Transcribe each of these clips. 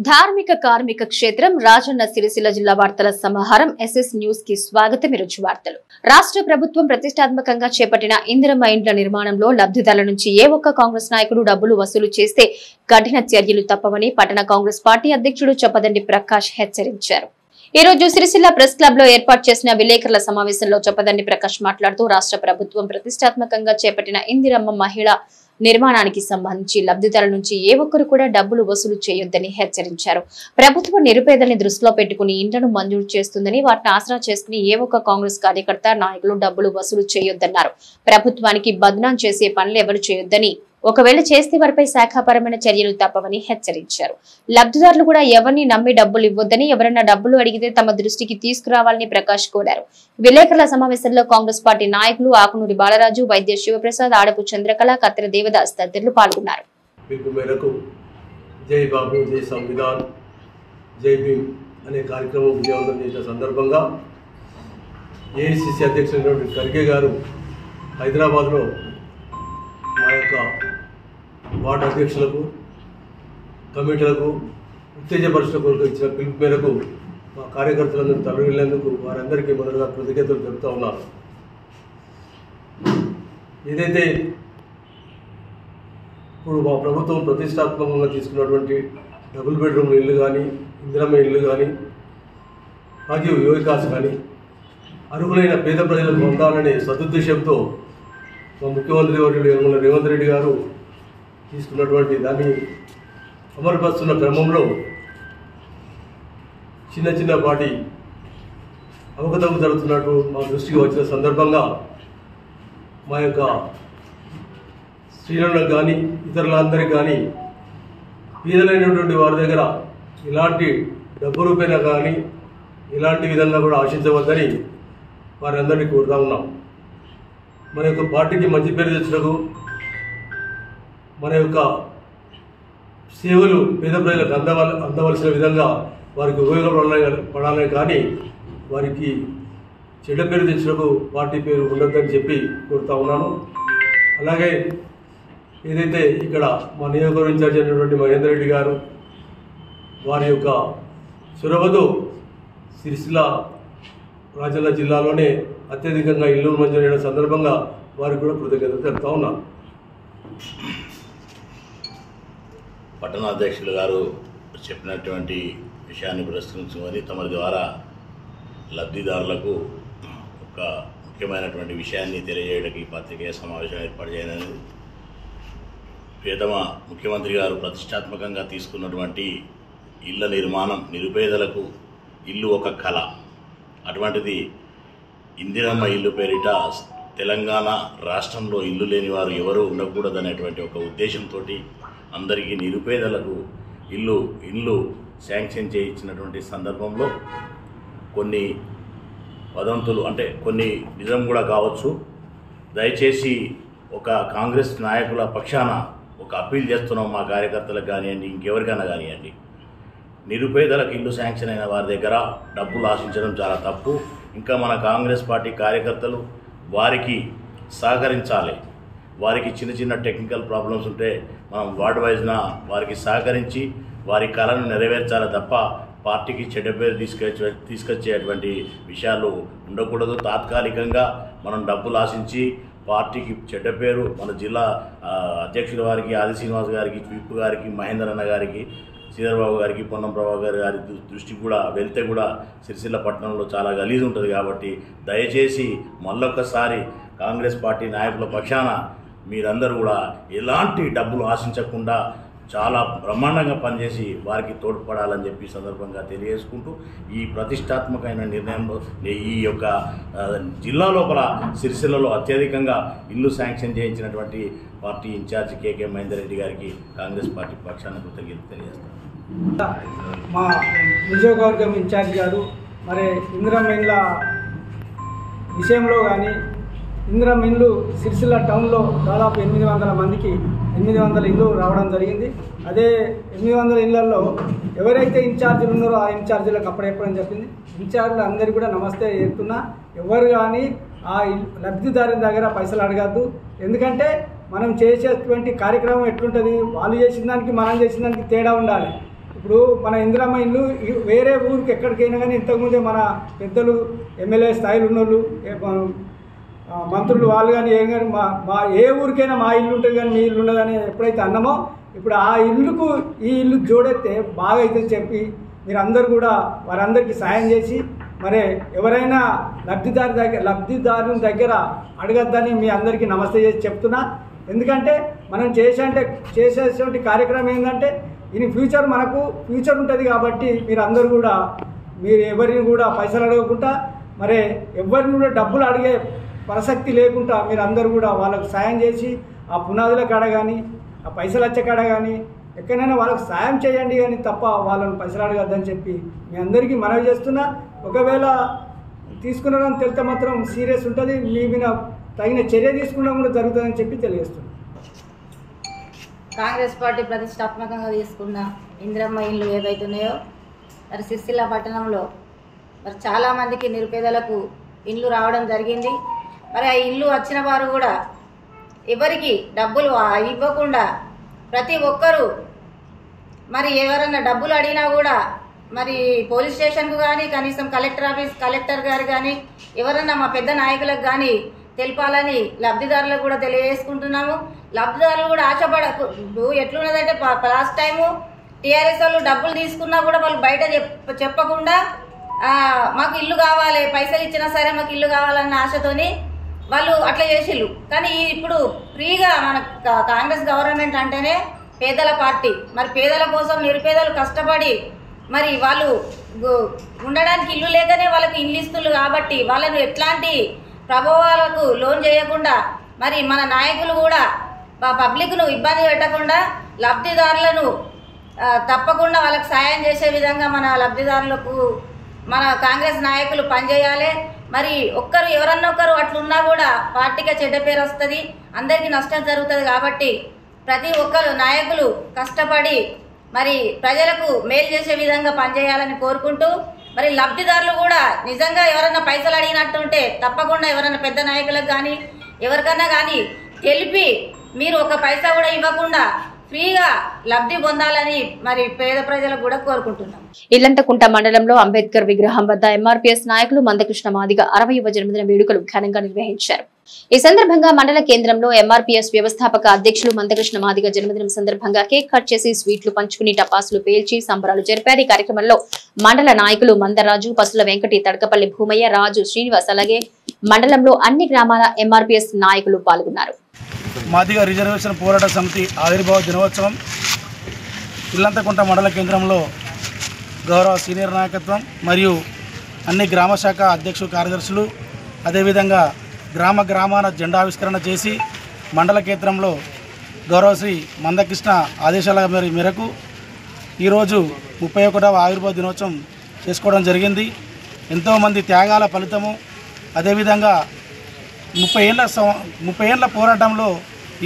ధార్మిక కార్మిక క్షేత్రం రాజన్న సిరిసిల్ల జిల్లా వార్తల సమాహారం ఎస్ఎస్ న్యూస్ కి స్వాగతం. ఈరోజు వార్తలు. రాష్ట్ర ప్రభుత్వం ప్రతిష్టాత్మకంగా చేపట్టిన ఇందిరమ్మ ఇండ్ల నిర్మాణంలో లబ్ధిదారుల నుంచి ఏ ఒక్క కాంగ్రెస్ నాయకుడు డబ్బులు వసూలు చేస్తే కఠిన చర్యలు తప్పవని పట్టణ కాంగ్రెస్ పార్టీ అధ్యక్షుడు చొప్పదండి ప్రకాష్ హెచ్చరించారు. ఈ రోజు సిరిసిల్ల ప్రెస్ క్లబ్ లో ఏర్పాటు చేసిన విలేకరుల సమావేశంలో చొప్పదండి ప్రకాష్ మాట్లాడుతూ రాష్ట్ర ప్రభుత్వం ప్రతిష్టాత్మకంగా చేపట్టిన ఇందిరమ్మ మహిళ నిర్మాణానికి సంబంధించి లబ్ధిదారుల నుంచి ఏ ఒక్కరు కూడా డబ్బులు వసూలు చేయొద్దని హెచ్చరించారు. ప్రభుత్వం నిరుపేదల్ని దృష్టిలో పెట్టుకుని ఇండ్లను మంజూరు చేస్తుందని వాటిని ఆసరా చేసుకుని ఏ ఒక్క కాంగ్రెస్ కార్యకర్త నాయకులు డబ్బులు వసూలు చేయొద్దన్నారు. ప్రభుత్వానికి బద్నాం చేసే పనులు ఎవరు చేయొద్దని, ఒకవేళ చేస్తే వారిపై శాఖాపరమైన చర్యలు తప్పవని హెచ్చరించారు. లబ్ధిదారులు కూడా ఎవరిని నమ్మి డబ్బులు ఇవ్వొద్దని, ఎవరైనా డబ్బులు అడిగితే తమ దృష్టికి తీసుకురావాలని ప్రకాష్ కోరారు. విలేకరుల సమావేశంలో కాంగ్రెస్ పార్టీ నాయకులు ఆకునూరి బాలరాజు, వైద్య శివప్రసాద్, ఆడపు చంద్రకళ, కత్తెర దేవదాస్ తదితరులు పాల్గొన్నారు. జై బాబు, జై సంవిధాన్, జై భీమ్ అనే కార్యక్రమం విజయవంతం చేసిన సందర్భంగా ఏఐసిసి అధ్యక్షుడు ఖర్గే గారు హైదరాబాద్లో మా యొక్క వార్డు అధ్యక్షులకు, కమిటీలకు ఉత్తేజపరచడం కొరకు ఇచ్చిన పిలుపు మేరకు మా కార్యకర్తలందరూ తరలినందుకు వారందరికీ మొదలుగా కృతజ్ఞతలు చెబుతూ ఉన్నారు. ఏదైతే ఇప్పుడు మా ప్రభుత్వం ప్రతిష్టాత్మకంగా తీసుకున్నటువంటి డబుల్ బెడ్రూమ్ ఇల్లు కానీ, ఇందిరమ్మ ఇల్లు కానీ, మరియు యువకాస్ కానీ అర్హులైన పేద ప్రజలకు పొందాలనే సదుద్దేశంతో మా ముఖ్యమంత్రి వర్యులు రేవంత్ రెడ్డి గారు తీసుకున్నటువంటి దాన్ని అమలుపరుస్తున్న క్రమంలో చిన్న పాటి అవకతవకలు జరుగుతున్నట్టు మా దృష్టికి వచ్చిన సందర్భంగా మా యొక్క స్త్రీలకు కానీ ఇతరులందరికీ కానీ పేదలైనటువంటి వారి దగ్గర ఇలాంటి డబ్బు రూపేణ కానీ ఇలాంటి విధంగా కూడా ఆశించవద్దని వారందరినీ కోరుతా ఉన్నాం. మన యొక్క పార్టీకి మంచి పేరు తెచ్చుటకు, మన యొక్క సేవలు పేద ప్రజలకు అందవలసిన విధంగా వారికి ఉపయోగపడాలని కానీ వారికి చెడ్డ పేరు తెచ్చుటకు పార్టీ పేరు ఉండొద్దని చెప్పి కోరుతా ఉన్నాను. అలాగే ఏదైతే ఇక్కడ మా నియోజకవర్గ ఇన్ఛార్జ్ అయినటువంటి మహేందర్ రెడ్డి గారు వారి యొక్క చొరవతో సిరిసిల్ల రాజన్న జిల్లాలోనే అత్యధికంగా ఇల్లు మంజూరైన సందర్భంగా వారికి కూడా కృతజ్ఞతలు తెలుపుతా ఉన్నాను. పట్టణ అధ్యక్షులు గారు చెప్పినటువంటి విషయాన్ని పురస్కరించుకొని తమ ద్వారా లబ్ధిదారులకు ఒక ముఖ్యమైనటువంటి విషయాన్ని తెలియజేయడానికి పత్రికేయ సమావేశం ఏర్పాటు చేయనుంది. ప్రియతమ ముఖ్యమంత్రి గారు ప్రతిష్టాత్మకంగా తీసుకున్నటువంటి ఇళ్ల నిర్మాణం, నిరుపేదలకు ఇల్లు ఒక కళ. అటువంటిది ఇందిరమ్మ ఇల్లు పేరిట తెలంగాణ రాష్ట్రంలో ఇల్లు లేని వారు ఎవరూ ఉండకూడదనేటువంటి ఒక ఉద్దేశంతో అందరికీ నిరుపేదలకు ఇల్లు శాంక్షన్ చేయించినటువంటి సందర్భంలో కొన్ని వదంతులు, అంటే కొన్ని నిజం కూడా కావచ్చు, దయచేసి ఒక కాంగ్రెస్ నాయకుల పక్షాన ఒక అప్పీల్ చేస్తున్నాం. మా కార్యకర్తలకు కానివ్వండి, ఇంకెవరికైనా కానివ్వండి, నిరుపేదలకు ఇల్లు శాంక్షన్ అయిన వారి దగ్గర డబ్బులు ఆశించడం చాలా తప్పు. ఇంకా మన కాంగ్రెస్ పార్టీ కార్యకర్తలు వారికి సహకరించాలి. వారికి చిన్న టెక్నికల్ ప్రాబ్లమ్స్ ఉంటే మనం వార్డు వైజ్న వారికి సహకరించి వారి కళను నెరవేర్చాలి తప్ప పార్టీకి చెడ్డ పేరు తీసుకొచ్చేటువంటి విషయాలు ఉండకూడదు. తాత్కాలికంగా మనం డబ్బులు ఆశించి పార్టీకి చెడ్డ పేరు, మన జిల్లా అధ్యక్షుల వారికి, ఆది శ్రీనివాస్ గారికి, విప్ గారికి, మహేందర్ అన్న గారికి, శ్రీధర్బాబు గారికి, పొన్నం ప్రభాకర్ గారి దృష్టికి కూడా వెళ్తే కూడా సిరిసిల్ల పట్టణంలో చాలా గలీజు ఉంటుంది. కాబట్టి దయచేసి మళ్ళొక్కసారి కాంగ్రెస్ పార్టీ నాయకుల పక్షాన మీరందరూ కూడా ఎలాంటి డబ్బులు ఆశించకుండా చాలా బ్రహ్మాండంగా పనిచేసి వారికి తోడ్పడాలని చెప్పి సందర్భంగా తెలియజేసుకుంటూ, ఈ ప్రతిష్టాత్మకమైన నిర్ణయంలో ఈ యొక్క జిల్లా లోపల సిరిసిల్లలో అత్యధికంగా ఇల్లు శాంక్షన్ చేయించినటువంటి పార్టీ ఇన్ఛార్జి కేకే మహేందర్ రెడ్డి గారికి కాంగ్రెస్ పార్టీ పక్షాన కృతజ్ఞతలు తెలియజేస్తాను. మా నియోజకవర్గం ఇన్ఛార్జి గారు మరి ఇందిరమ్మ ఇండ్ల విషయంలో కానీ, ఇందిరమ్మ ఇండ్లు సిరిసిల్ల టౌన్లో దాదాపు 800 మందికి 800 ఇల్లు రావడం జరిగింది. అదే 800 ఇళ్లలో ఎవరైతే ఇన్ఛార్జీలు ఉన్నారో ఆ ఇన్ఛార్జీలకు అప్పుడెప్పుడని చెప్పింది. ఇన్ఛార్జీలు అందరికీ కూడా నమస్తే చెప్తున్నా. ఎవరు కానీ ఆ లబ్ధిదారు దగ్గర పైసలు అడగద్దు. ఎందుకంటే మనం చేసేటువంటి కార్యక్రమం ఎట్లుంటుంది, వాళ్ళు చేసిన దానికి మనం చేసిన దానికి తేడా ఉండాలి. ఇప్పుడు మన ఇందిరమ్మ ఇల్లు వేరే ఊరికి ఎక్కడికైనా కానీ ఇంతకుముందే మన పెద్దలు ఎమ్మెల్యే స్థాయిలో ఉన్నోళ్ళు మంత్రులు వాళ్ళు కానీ ఏం కానీ మా ఏ ఊరికైనా మా ఇల్లు ఉంటుంది కానీ మీ ఇల్లు ఉండదని ఎప్పుడైతే అన్నామో ఇప్పుడు ఆ ఇల్లుకు ఈ ఇల్లు జోడెత్తే బాగా అయితే చెప్పి మీరందరూ కూడా వారందరికీ సాయం చేసి మరి ఎవరైనా లబ్ధిదారుని దగ్గర అడగద్దని మీ అందరికీ నమస్తే చేసి చెప్తున్నా. ఎందుకంటే మనం చేసేటువంటి కార్యక్రమం ఏంటంటే ఇన్ ఫ్యూచర్ మనకు ఫ్యూచర్ ఉంటుంది కాబట్టి మీరందరూ కూడా మీరు ఎవరిని కూడా పైసలు అడగకుండా మరి ఎవరిని కూడా డబ్బులు అడిగే ప్రసక్తి లేకుండా మీరందరూ కూడా వాళ్ళకు సాయం చేసి ఆ పునాదుల కాడ కానీ ఆ పైసలు వచ్చే కాడ కానీ ఎక్కడైనా వాళ్ళకు సాయం చేయండి కానీ తప్ప వాళ్ళని పైసలు అడగద్దని చెప్పి మీ అందరికీ మనవి చేస్తున్నా. ఒకవేళ తీసుకున్నారని తెలితే మాత్రం సీరియస్ ఉంటుంది, మీ మీద తగిన చర్య తీసుకోవడం కూడా జరుగుతుందని చెప్పి తెలియజేస్తున్నాను. కాంగ్రెస్ పార్టీ ప్రతిష్టాత్మకంగా తీసుకున్న ఇందిరమ్మ ఇల్లు ఏవైతున్నాయో మరి సిరిసిల్ల పట్టణంలో మరి చాలామందికి నిరుపేదలకు ఇల్లు రావడం జరిగింది. మరి ఆ ఇల్లు వచ్చిన వారు కూడా ఎవరికి డబ్బులు ఇవ్వకుండా ప్రతి ఒక్కరూ మరి ఎవరన్నా డబ్బులు అడిగినా కూడా మరి పోలీస్ స్టేషన్కు కానీ కనీసం కలెక్టర్ గారు కానీ ఎవరన్నా మా పెద్ద నాయకులకు కానీ తెలపాలని లబ్ధిదారులకు కూడా తెలియజేసుకుంటున్నాము. లబ్ధిదారులు కూడా ఆశపడకు. ఎట్లున్నదంటే లాస్ట్ టైము టీఆర్ఎస్ వాళ్ళు డబ్బులు తీసుకున్నా కూడా వాళ్ళు బయట చెప్పకుండా మాకు ఇల్లు కావాలి, పైసలు ఇచ్చినా సరే మాకు ఇల్లు కావాలన్న ఆశతోని వాళ్ళు అట్లా చేసిళ్ళు. కానీ ఇప్పుడు ఫ్రీగా మన కాంగ్రెస్ గవర్నమెంట్ అంటేనే పేదల పార్టీ. మరి పేదల కోసం నిరుపేదలు కష్టపడి మరి వాళ్ళు ఉండడానికి ఇల్లు లేకనే వాళ్ళకి ఇల్లు ఇస్తున్నారు కాబట్టి వాళ్ళను ఎట్లాంటి ప్రభావాలకు లోన్ చేయకుండా మరి మన నాయకులు కూడా పబ్లిక్ను ఇబ్బంది పెట్టకుండా లబ్ధిదారులను తప్పకుండా వాళ్ళకి సాయం చేసే విధంగా మన లబ్ధిదారులకు మన కాంగ్రెస్ నాయకులు పనిచేయాలి. మరి ఎవరన్నా ఒకరు అట్లున్నా కూడా పార్టీకి చెడ్డ పేరు వస్తుంది, అందరికీ నష్టం జరుగుతుంది. కాబట్టి ప్రతి ఒక్కరు నాయకులు కష్టపడి మరి ప్రజలకు మేలు చేసే విధంగా పనిచేయాలని కోరుకుంటూ మరి లబ్ధిదారులు కూడా నిజంగా ఎవరైనా పైసలు అడిగినట్టుంటే తప్పకుండా ఎవరైనా పెద్ద నాయకులకు కానీ ఎవరికన్నా కానీ తెలిపి మీరు ఒక పైసా కూడా ఇవ్వకుండా ఫ్రీగా లబ్ధి పొందాలని మరి పేద ప్రజలకు కూడా కోరుకుంటున్నాం. ఇల్లంతకుంట మండలంలో అంబేద్కర్ విగ్రహం వద్ద ఎంఆర్పీఎస్ నాయకులు మందకృష్ణ మాదిగ 60వ జన్మదిన వేడుకలు ఘనంగా నిర్వహించారు. ఈ సందర్భంగా మండల కేంద్రంలో ఎంఆర్పీఎస్ వ్యవస్థాపక అధ్యక్షులు మందకృష్ణ మాదిగ జన్మదినం సందర్భంగా కేక్ కట్ చేసి స్వీట్లు పంచుకుని టపాసులు పేల్చి సంబరాలు జరిపారు. ఈ కార్యక్రమంలో మండల నాయకులు మందరాజు, పసుల వెంకటి, తడకపల్లి భూమయ్య, రాజు, శ్రీనివాస్ అలాగే మండలంలో అన్ని గ్రామాల ఎంఆర్పీఎస్ నాయకులు పాల్గొన్నారు. మాదిగ రిజర్వేషన్ పోరాట సమితి ఆవిర్భావ దినోత్సవం ఇల్లంతకుంట మండల కేంద్రంలో గౌరవ సీనియర్ నాయకత్వం మరియు అన్ని గ్రామ శాఖ అధ్యక్షులు, కార్యదర్శులు అదేవిధంగా గ్రామాన జెండావిష్కరణ చేసి మండల కేంద్రంలో గౌరవ శ్రీ మందకృష్ణ ఆదేశాల మేరకు ఈరోజు 31వ ఆవిర్భావ దినోత్సవం చేసుకోవడం జరిగింది. ఎంతోమంది త్యాగాల ఫలితము. అదేవిధంగా 30 ఏళ్ల పోరాటంలో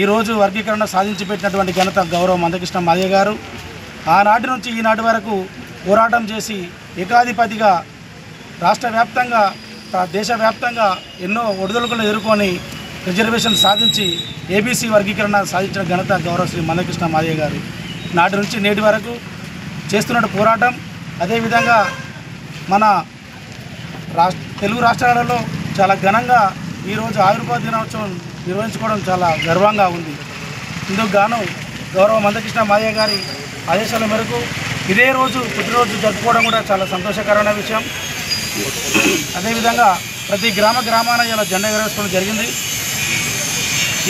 ఈరోజు వర్గీకరణ సాధించి పెట్టినటువంటి ఘనత గౌరవ మందకృష్ణ మాదిగ గారు. ఆనాటి నుంచి ఈనాటి వరకు పోరాటం చేసి ఏకాధిపతిగా రాష్ట్ర వ్యాప్తంగా దేశవ్యాప్తంగా ఎన్నో ఒడిదుడుకులు ఎదుర్కొని రిజర్వేషన్ సాధించి ఏబీసీ వర్గీకరణ సాధించిన ఘనత గౌరవ శ్రీ మందకృష్ణ మాదిగ గారు. నాటి నుంచి నేటి వరకు చేస్తున్న పోరాటం. అదేవిధంగా మన తెలుగు రాష్ట్రాలలో చాలా ఘనంగా ఈరోజు ఆవిర్భావ దినోత్సవం నిర్వహించుకోవడం చాలా గర్వంగా ఉంది. ఇందుకు గాను గౌరవ మందకృష్ణ మాదిగ గారి ఆదేశాల మేరకు ఇదే రోజు పుట్టినరోజు జరుపుకోవడం కూడా చాలా సంతోషకరమైన విషయం. అదేవిధంగా ప్రతి గ్రామాన ఇలా జెండా ఎగరేసుకోవడం జరిగింది.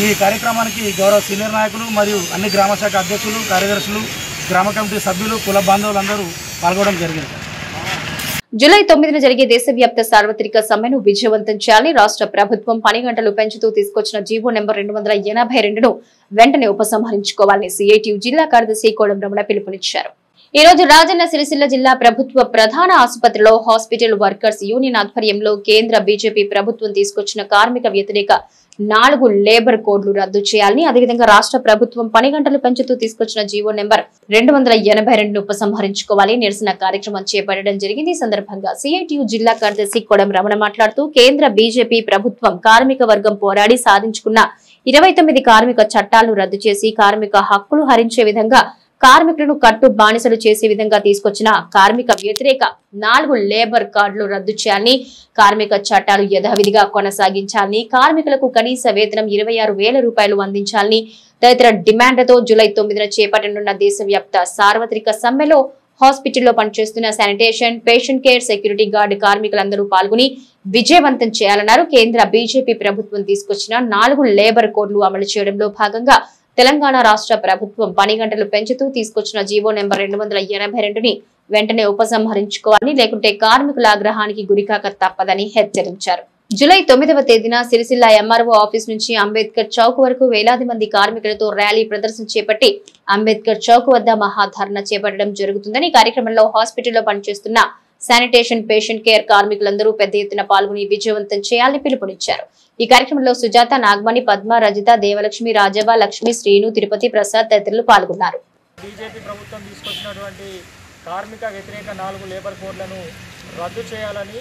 ఈ కార్యక్రమానికి గౌరవ సీనియర్ నాయకులు మరియు అన్ని గ్రామ శాఖ అధ్యక్షులు, కార్యదర్శులు, గ్రామ కమిటీ సభ్యులు, కుల బాంధవులందరూ పాల్గొనడం జరిగింది. జూలై 9న జరిగే దేశవ్యాప్త సార్వత్రిక సమ్మెను విజయవంతం చేయాలని రాష్ట్ర ప్రభుత్వం పని గంటలు పెంచుతూ తీసుకొచ్చిన జీవో నెంబర్ 282ను వెంటనే ఉపసంహరించుకోవాలని సిఐటియు జిల్లా కార్యదర్శి కోడం రమణ పిలుపునిచ్చారు. ఈ రోజు రాజన్న సిరిసిల్ల జిల్లా ప్రభుత్వ ప్రధాన ఆసుపత్రిలో హాస్పిటల్ వర్కర్స్ యూనియన్ ఆధ్వర్యంలో కేంద్ర బీజేపీ ప్రభుత్వం తీసుకొచ్చిన కార్మిక వ్యతిరేక 4 లేబర్ కోడ్లు రద్దు చేయాలని, అదేవిధంగా రాష్ట్ర ప్రభుత్వం పని గంటలు పెంచుతూ తీసుకొచ్చిన జీవో నెంబర్ 282ను ఉపసంహరించుకోవాలి నిరసన కార్యక్రమం చేపట్టడం జరిగింది. ఈ సందర్భంగా సిఐటియు జిల్లా కార్యదర్శి కోడం రమణ మాట్లాడుతూ కేంద్ర బీజేపీ ప్రభుత్వం కార్మిక వర్గం పోరాడి సాధించుకున్న 29 కార్మిక చట్టాలను రద్దు చేసి కార్మిక హక్కులు హరించే విధంగా కార్మికులను కట్టు బానిసలు చేసే విధంగా తీసుకొచ్చిన కార్మిక వ్యతిరేక 4 లేబర్ కార్డులు రద్దు చేయాలని, కార్మిక చట్టాలు యథావిధిగా కొనసాగించాలని, కార్మికులకు కనీస వేతనం 26,000 రూపాయలు అందించాలని తదితర డిమాండ్లతో జూలై 9న చేపట్టనున్న దేశవ్యాప్త సార్వత్రిక సమ్మెలో హాస్పిటల్లో పనిచేస్తున్న sanitation, patient care, security guard కార్మికులందరూ పాల్గొని విజయవంతం చేయాలన్నారు. కేంద్ర బీజేపీ ప్రభుత్వం తీసుకొచ్చిన 4 లేబర్ కోడ్లు అమలు చేయడంలో భాగంగా తెలంగాణ రాష్ట్ర ప్రభుత్వం పని గంటలు పెంచుతూ తీసుకొచ్చిన జీవో నెంబర్ 282ని వెంటనే ఉపసంహరించుకోవాలని, లేకుంటే కార్మికుల ఆగ్రహానికి గురికాక తప్పదని హెచ్చరించారు. జూలై 9వ తేదీన సిరిసిల్ల ఎంఆర్ఓ ఆఫీస్ నుంచి అంబేద్కర్ చౌక్ వరకు వేలాది మంది కార్మికులతో ర్యాలీ ప్రదర్శన చేపట్టి అంబేద్కర్ చౌక్ వద్ద మహాధర్నా చేపట్టడం జరుగుతుందని, కార్యక్రమంలో హాస్పిటల్లో పనిచేస్తున్న శానిటేషన్, పేషెంట్ కేర్ కార్మికులందరూ పెద్ద ఎత్తున పాల్గొని విజయవంతం చేయాలని పిలుపునిచ్చారు. ఈ కార్యక్రమంలో సుజాత, నాగమణి, పద్మ, రజిత, దేవలక్ష్మి, రాజవ్వ, లక్ష్మి, శ్రీను, తిరుపతి, ప్రసాద్ తదితరులు పాల్గొన్నారు. బీజేపీ ప్రభుత్వం తీసుకొచ్చినటువంటి కార్మిక వ్యతిరేక 4 లేబర్ కోడ్లను రద్దు చేయాలని,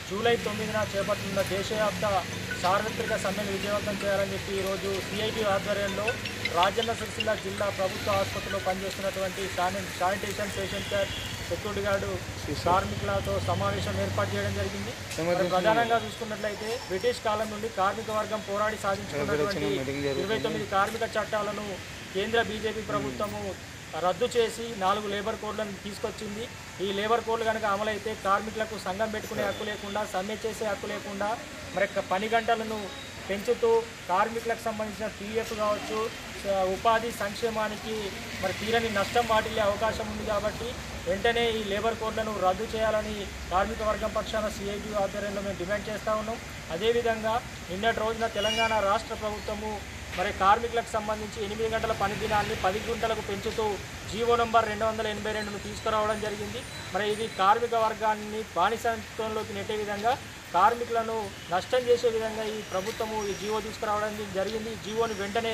జూలై 9న చేపట్టిన దేశవ్యాప్త సార్వత్రిక సమ్మెను విజయవంతం చేయాలని చెప్పి ఈరోజు సిఐటి ఆధ్వర్యంలో రాజన్న సిరిసిల్ల జిల్లా ప్రభుత్వ ఆసుపత్రిలో పనిచేస్తున్నటువంటి sanitation, patient care, security guard కార్మికులతో సమావేశం ఏర్పాటు చేయడం జరిగింది. ప్రధానంగా చూసుకున్నట్లయితే బ్రిటిష్ కాలం నుండి కార్మిక వర్గం పోరాడి సాధించుకున్నటువంటి 29 కార్మిక చట్టాలను కేంద్ర బీజేపీ ప్రభుత్వము రద్దు చేసి 4 లేబర్ కోడ్లను తీసుకొచ్చింది. ఈ లేబర్ కోడ్లు కనుక అమలైతే కార్మికులకు సంఘం పెట్టుకునే హక్కు లేకుండా, సమ్మె చేసే హక్కు లేకుండా, మరి పని గంటలను పెంచుతూ కార్మికులకు సంబంధించిన పీఎఫ్ కావచ్చు, ఉపాధి సంక్షేమానికి మరి తీరని నష్టం వాటిల్లే అవకాశం ఉంది. కాబట్టి వెంటనే ఈ లేబర్ కోడ్లను రద్దు చేయాలని కార్మిక వర్గం పక్షాన సిఐటి ఆధ్వర్యంలో మేము డిమాండ్ చేస్తూ ఉన్నాం. అదేవిధంగా నిన్నటి రోజున తెలంగాణ రాష్ట్ర ప్రభుత్వము మరి కార్మికులకు సంబంధించి 8 గంటల పని దినాన్ని 10 గంటలకు పెంచుతూ జీవో నంబర్ 282ను తీసుకురావడం జరిగింది. మరి ఇది కార్మిక వర్గాన్ని బానిసత్వంలోకి నెట్టే విధంగా, కార్మికులను నష్టం చేసే విధంగా ఈ ప్రభుత్వము ఈ జీవో తీసుకురావడం జరిగింది. ఈ జీవోని వెంటనే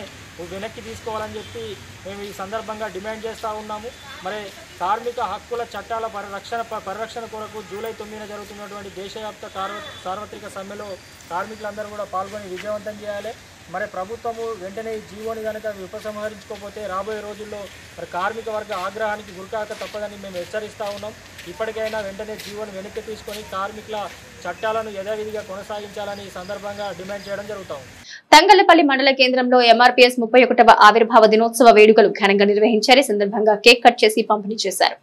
వెనక్కి తీసుకోవాలని చెప్పి మేము ఈ సందర్భంగా డిమాండ్ చేస్తూ ఉన్నాము. మరి కార్మిక హక్కుల చట్టాల పరిరక్షణ కొరకు జూలై 9న జరుగుతున్నటువంటి దేశవ్యాప్త సార్వత్రిక సమ్మెలో కార్మికులందరూ కూడా పాల్గొని విజయవంతం చేయాలి. మరి ప్రభుత్వము వెంటనే ఈ జీవోని కనుక ఉపసంహరించుకోకపోతే రాబోయే రోజుల్లో మరి కార్మిక వర్గ ఆగ్రహానికి గురికాక తప్పదని మేము హెచ్చరిస్తూ ఉన్నాం. ఇప్పటికైనా వెంటనే జీవోని వెనక్కి తీసుకొని కార్మికుల చట్టాలను యథావిధిగా కొనసాగించాలని ఈ సందర్భంగా డిమాండ్ చేయడం జరుగుతుంది. తంగళ్లపల్లి మండల కేంద్రంలో ఎంఆర్పీఎస్ 31వ ఆవిర్భావ దినోత్సవ వేడుకలు ఘనంగా నిర్వహించారు. ఈ సందర్భంగా కేక్ కట్ చేసి పంపిణీ చేశారు.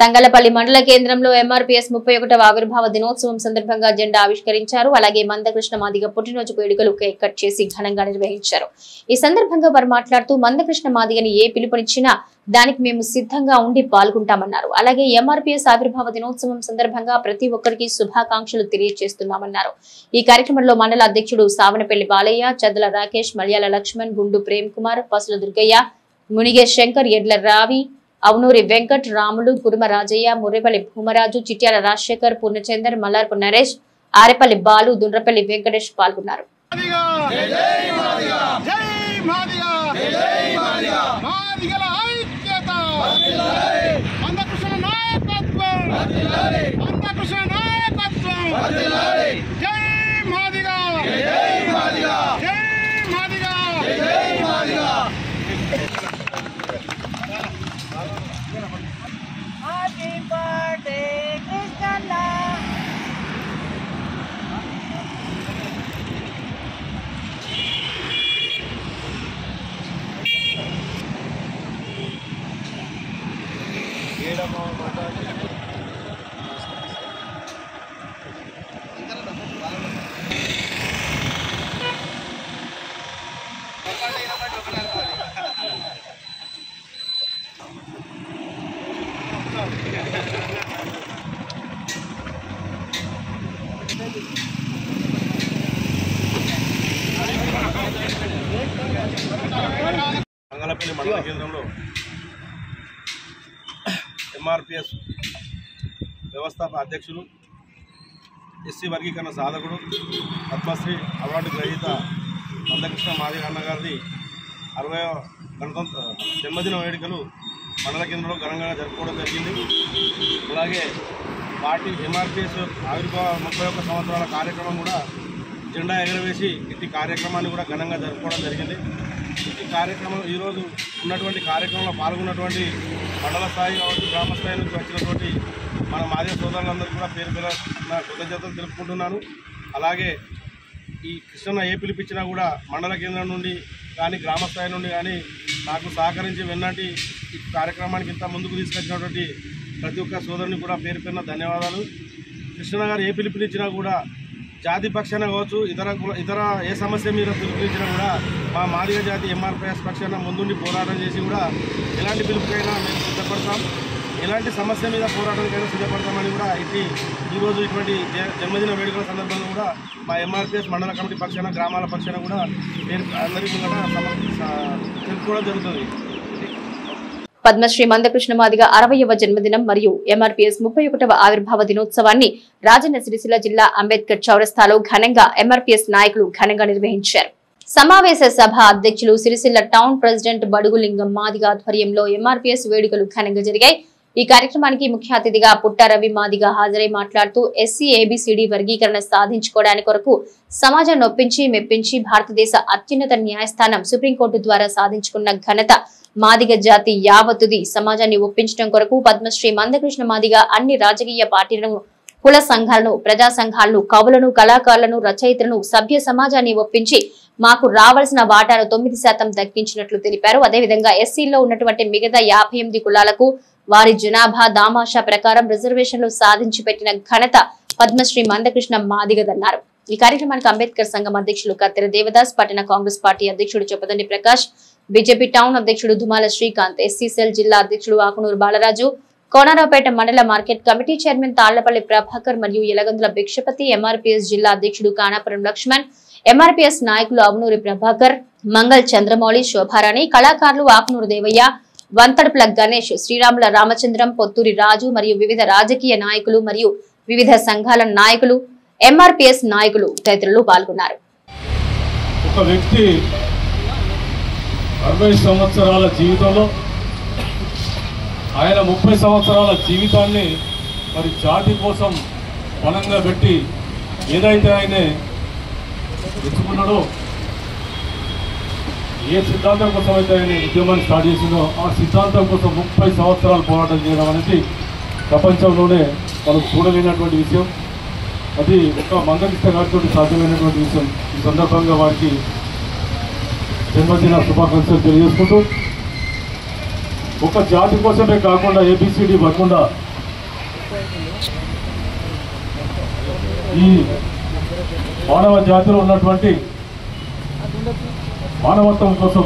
తంగళ్లపల్లి మండల కేంద్రంలో ఎంఆర్పీఎస్ 31వ ఆవిర్భావ దినోత్సవం సందర్భంగా జెండా ఆవిష్కరించారు. అలాగే మందకృష్ణ మాదిగ పుట్టినరోజు వేడుకలు కేక్ కట్ చేసి ఘనంగా నిర్వహించారు. ఈ సందర్భంగా వారు మాట్లాడుతూ మందకృష్ణ మాదిగని ఏ పిలుపునిచ్చినా దానికి మేము సిద్ధంగా ఉండి పాల్గొంటామన్నారు. అలాగే ఎంఆర్పీఎస్ ఆవిర్భావ దినోత్సవం సందర్భంగా ప్రతి ఒక్కరికి శుభాకాంక్షలు తెలియజేస్తున్నామన్నారు. ఈ కార్యక్రమంలో మండల అధ్యక్షుడు సావనపల్లి బాలయ్య, చద్దల రాకేష్, మలయాళ లక్ష్మణ్, గుండు ప్రేమ్ కుమార్, పసుల దుర్గయ్య, మునిగే శంకర్, ఎడ్ల రావి, అవునూరి వెంకట్, రాములు, కురుమ రాజయ్య, ముర్రెపల్లి భూమరాజు, చిట్యాల రాజశేఖర్, పూర్ణచందర్, మల్లార్పు నరేష్, ఆరేపల్లి బాలు, దుండ్రపల్లి వెంకటేష్ పాల్గొన్నారు. తంగళ్లపల్లి మండల కేంద్రంలో ఎంఆర్పిఎస్ వ్యవస్థాపక అధ్యక్షులు, ఎస్సీ వర్గీకరణ సాధకుడు, పద్మశ్రీ అవార్డు గ్రహీత మందకృష్ణ మాదిగ అన్న గారిది 60వ గణతంత్ర జన్మదిన వేడుకలు మండల కేంద్రంలో ఘనంగా జరుపుకోవడం జరిగింది. అలాగే పార్టీ ఎంఆర్పిఎస్ ఆవిర్భావ 31 సంవత్సరాల కార్యక్రమం కూడా జెండా ఎగరవేసి ఇట్టి కార్యక్రమాన్ని కూడా ఘనంగా జరుపుకోవడం జరిగింది. ఈ కార్యక్రమం ఈరోజు ఉన్నటువంటి కార్యక్రమంలో పాల్గొన్నటువంటి మండల స్థాయి కావచ్చు గ్రామ స్థాయి నుంచి వచ్చినటువంటి మన మాదిగ సోదరులందరూ కూడా పేరు పేరు నా కృతజ్ఞతలు తెలుపుకుంటున్నాను. అలాగే ఈ కృష్ణన్న ఏ పిలిపించినా కూడా మండల కేంద్రం నుండి కానీ గ్రామ స్థాయి నుండి కానీ నాకు సహకరించి వెన్నటి ఈ కార్యక్రమానికి ఇంత ముందుకు తీసుకొచ్చినటువంటి ప్రతి ఒక్క సోదరుని కూడా పేరు పేరున ధన్యవాదాలు. కృష్ణన్న గారు ఏ పిలుపునిచ్చినా కూడా జాతి పక్షాన కావచ్చు ఇతర ఏ సమస్య మీద పిలుపునిచ్చినా కూడా మా మాదిగ జాతి ఎంఆర్పిఎస్ పక్షాన ముందుండి పోరాటం చేసి కూడా ఎలాంటి పిలుపుకైనా మేము సిద్ధపడతాం, ఎలాంటి సమస్య మీద పోరాటానికైనా సిద్ధపడతామని కూడా ఈరోజు ఇటువంటి జన్మదిన వేడుకల సందర్భంగా కూడా మా ఎంఆర్పిఎస్ మండల కమిటీ పక్షాన గ్రామాల పక్షాన కూడా అందరికీ కూడా తెలుపుకోవడం జరుగుతుంది. పద్మశ్రీ మందకృష్ణ మాదిగ 60వ జన్మదినం మరియు ఎంఆర్పీఎస్ 31వ ఆవిర్భావ దినోత్సవాన్ని రాజన్న సిరిసిల్ల జిల్లా అంబేద్కర్ చౌరస్తాలో ఘనంగా ఎంఆర్పీఎస్ నాయకులు ఘనంగా నిర్వహించారు. సమావేశ సభ అధ్యక్షులు సిరిసిల్ల టౌన్ ప్రెసిడెంట్ బడుగులింగం మాదిగ ఆధ్వర్యంలో ఎంఆర్పీఎస్ వేడుకలు ఘనంగా జరిగాయి. ఈ కార్యక్రమానికి ముఖ్య అతిథిగా పుట్ట రవి మాదిగ హాజరై మాట్లాడుతూ ఎస్సీ ఏబిసిడి వర్గీకరణ సాధించుకోవడానికి కొరకు సమాజాన్ని ఒప్పించి మెప్పించి భారతదేశ అత్యున్నత న్యాయస్థానం సుప్రీంకోర్టు ద్వారా సాధించుకున్న ఘనత మాదిగ జాతి యావత్తుది. సమాజాన్ని ఒప్పించడం కొరకు పద్మశ్రీ మందకృష్ణ మాదిగ అన్ని రాజకీయ పార్టీలను, కుల సంఘాలను, ప్రజా సంఘాలను, కవులను, కళాకారులను, రచయితలను, సభ్య సమాజాన్ని ఒప్పించి మాకు రావాల్సిన వాటాను 9% దక్కించినట్లు తెలిపారు. అదేవిధంగా ఎస్సీలో ఉన్నటువంటి మిగతా 58 కులాలకు వారి జనాభా దామాషా ప్రకారం రిజర్వేషన్లు సాధించి పెట్టిన ఘనత పద్మశ్రీ మందకృష్ణ మాదిగదన్నారు. ఈ కార్యక్రమానికి అంబేద్కర్ సంఘం అధ్యక్షులు కత్తెర దేవదాస్, పట్టణ కాంగ్రెస్ పార్టీ అధ్యక్షుడు చొప్పదండి ప్రకాష్, బీజేపీ టౌన్ అధ్యక్షుడు దుమాల శ్రీకాంత్, ఎస్సీ సెల్ జిల్లా అధ్యక్షుడు ఆకునూరు బాలరాజు, కోనరావుపేట మండల market committee chairman Tallapalli Prabhakar మరియు యలగందుల భిక్షపతి, ఎంఆర్పీఎస్ జిల్లా అధ్యక్షుడు కానాపురం లక్ష్మణ్, ఎంఆర్పీఎస్ నాయకులు అవనూరి ప్రభాకర్, మంగళ్ చంద్రమౌళి, శోభారాణి, కళాకారులు ఆకునూరు దేవయ్య, వంతడుపుల గణేష్, శ్రీరాముల రామచంద్రం, పొత్తూరి రాజు మరియు వివిధ రాజకీయ నాయకులు మరియు వివిధ సంఘాల నాయకులు, ఎంఆర్పీఎస్ నాయకులు తదితరులు పాల్గొన్నారు. ఒక వ్యక్తి 60 సంవత్సరాల జీవితంలో ఆయన 30 సంవత్సరాల జీవితాన్ని మరి జాతి కోసం బలంగా పెట్టి ఏదైతే ఆయన ఎంచుకున్నాడో, ఏ సిద్ధాంతం కోసం అయితే ఆయన ఉద్యమాన్ని స్టార్ట్ చేసిందో ఆ సిద్ధాంతం కోసం 30 సంవత్సరాలు పోరాటం చేయడం అనేది ప్రపంచంలోనే మనం చూడలేనటువంటి విషయం. అది ఒక మందకృష్ణ గారితో సాధ్యమైనటువంటి విషయం. ఈ సందర్భంగా వారికి జన్మదిన శుభాకాంక్షలు తెలియజేసుకుంటూ, ఒక జాతి కోసమే కాకుండా ఏబిసిడి వర్గంగా ఈ మానవ జాతిలో ఉన్నటువంటి మానవత్వం కోసం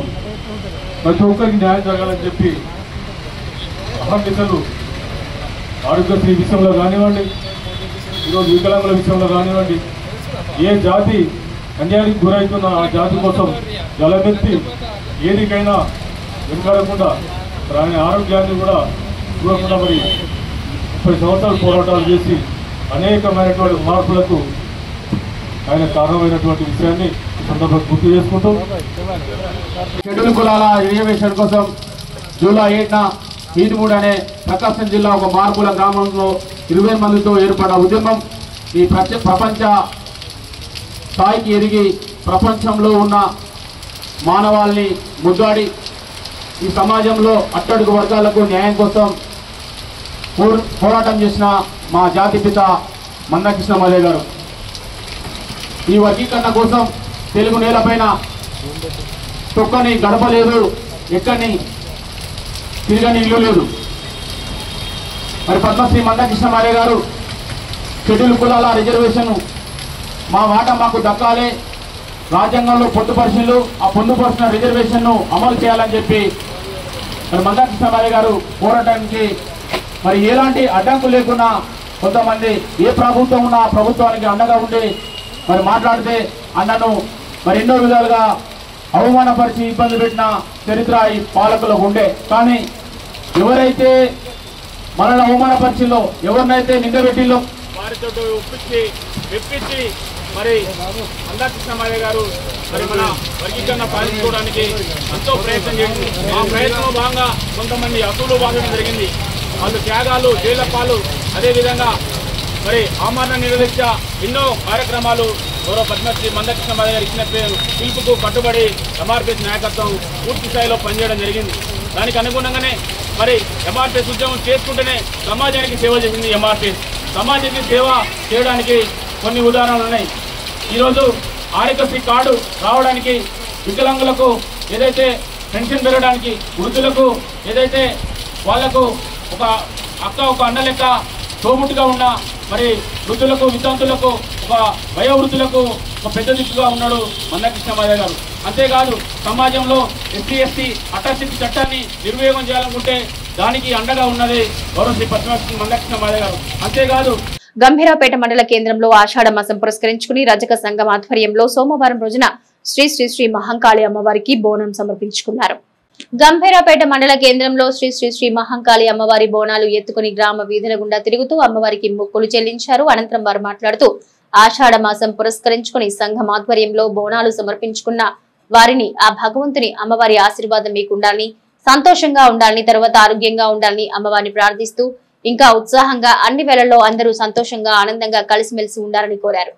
ప్రతి ఒక్కరికి న్యాయం జరగాలని చెప్పి అహర్నిశలు ఆరోగ్యశ్రీ విషయంలో కానివ్వండి, ఈరోజు వికలాంగుల విషయంలో కానివ్వండి, ఏ జాతి అన్యాయానికి గురవుతున్న ఆ జాతి కోసం గలమెత్తి ఏదికైనా వెనుకాడకుండా ఆయన ఆరోగ్యాన్ని కూడా చూడకుండా మరి 30 సంవత్సరాలు పోరాటాలు చేసి అనేకమైనటువంటి మార్పులకు ఆయన కారణమైనటువంటి విషయాన్ని సందర్భంగా గుర్తు చేసుకుంటూ, షెడ్యూల్ కులాల రిజర్వేషన్ కోసం జూలై 8న ఈదుమూడు అనే ప్రకాశం జిల్లా ఒక మార్పుల గ్రామంలో 20 మందితో ఏర్పడ్డ ఉద్యమం ఈ ప్రపంచ స్థాయికి ఎదిగి ప్రపంచంలో ఉన్న మానవాళిని ముద్దాడి ఈ సమాజంలో అట్టడుగు వర్గాలకు న్యాయం కోసం పోరాటం చేసిన మా జాతిపిత మందకృష్ణ మాదిగ గారు. ఈ వర్గీకరణ కోసం తెలుగు నేలపైన తొక్కని గడప లేదు, ఎక్కని తిరగని ఇల్లు లేదు. మరి పద్మశ్రీ మందకృష్ణ మాదిగ గారు షెడ్యూల్ కులాల రిజర్వేషన్ మా మాట మాకు దక్కాలి, రాజ్యాంగంలో పొందుపరిచిండు, ఆ పొందుపరిచిన రిజర్వేషన్ను అమలు చేయాలని చెప్పి మరి మందకృష్ణ మాదిగ గారు పోరాటానికి మరి ఎలాంటి అడ్డంకులు లేకుండా కొంతమంది ఏ ప్రభుత్వం ఉన్నా ఆ ప్రభుత్వానికి అండగా ఉండి మరి మాట్లాడితే అన్నను మరి ఎన్నో విధాలుగా అవమానపరిచి ఇబ్బంది పెట్టిన చరిత్ర ఈ పాలకులకు ఉండే. కానీ ఎవరైతే మనల్ని అవమానపరిచిందో, ఎవరినైతే నిందబెట్టిందో వారితో ఒప్పించి మరి మందకృష్ణ మాదిగ గారు మరి మన వర్గీకరణ పాలించుకోవడానికి ఎంతో ప్రయత్నం చేసింది. ఆ ప్రయత్నంలో భాగంగా కొంతమంది అసూలు బాధడం జరిగింది. వాళ్ళు త్యాగాలు, జైళ్ల పాలు, అదేవిధంగా మరి ఆమరణ నిరోధించ ఎన్నో కార్యక్రమాలు గౌరవ పద్మశ్రీ మందకృష్ణ మాదిగ గారు ఇచ్చిన పిలుపుకు కట్టుబడి ఎంఆర్పిఎస్ నాయకత్వం పూర్తి స్థాయిలో పనిచేయడం జరిగింది. దానికి అనుగుణంగానే మరి ఎంఆర్పిఎస్ ఉద్యమం చేసుకుంటేనే సమాజానికి సేవ చేసింది ఎంఆర్పిఎస్. సమాజానికి సేవ చేయడానికి కొన్ని ఉదాహరణలు ఉన్నాయి. ఈరోజు ఆరోగ్యశ్రీ కార్డు రావడానికి, వికలాంగులకు ఏదైతే పెన్షన్ పెరగడానికి, వృద్ధులకు ఏదైతే వాళ్లకు ఒక అక్క ఒక అన్న లెక్క తోబుట్టుగా ఉన్న మరి వృద్ధులకు, వితంతులకు, ఒక వయోవృద్ధులకు ఒక పెద్ద దిక్కుగా ఉన్నాడు మందకృష్ణ మాదిగ గారు. అంతేకాదు సమాజంలో ఎస్సీ ఎస్టీ అట్రాసిటీ చట్టాన్ని నిర్వినియోగం చేయాలనుకుంటే దానికి అండగా ఉన్నది గౌరవ శ్రీ పద్మశ్రీ మందకృష్ణ మాదిగ గారు. అంతేకాదు గంభీరాపేట మండల కేంద్రంలో ఆషాఢ మాసం పురస్కరించుకుని రజక సంఘం ఆధ్వర్యంలో సోమవారం రోజున శ్రీ శ్రీ శ్రీ మహంకాళి అమ్మవారికి బోనం సమర్పించుకున్నారు. గంభీరాపేట మండల కేంద్రంలో శ్రీ శ్రీ శ్రీ మహంకాళి అమ్మవారి బోనాలు ఎత్తుకుని గ్రామ వీధుల గుండా తిరుగుతూ అమ్మవారికి మొక్కులు చెల్లించారు. అనంతరం వారు మాట్లాడుతూ ఆషాఢ మాసం పురస్కరించుకుని సంఘం ఆధ్వర్యంలో బోనాలు సమర్పించుకున్న వారిని ఆ భగవంతుని అమ్మవారి ఆశీర్వాదం మీకు ఉండాలని, సంతోషంగా ఉండాలని, తర్వాత ఆరోగ్యంగా ఉండాలని అమ్మవారిని ప్రార్థిస్తూ ఇంకా ఉత్సాహంగా అన్ని వేళల్లో అందరూ సంతోషంగా ఆనందంగా కలిసిమెలిసి ఉండాలని కోరారు.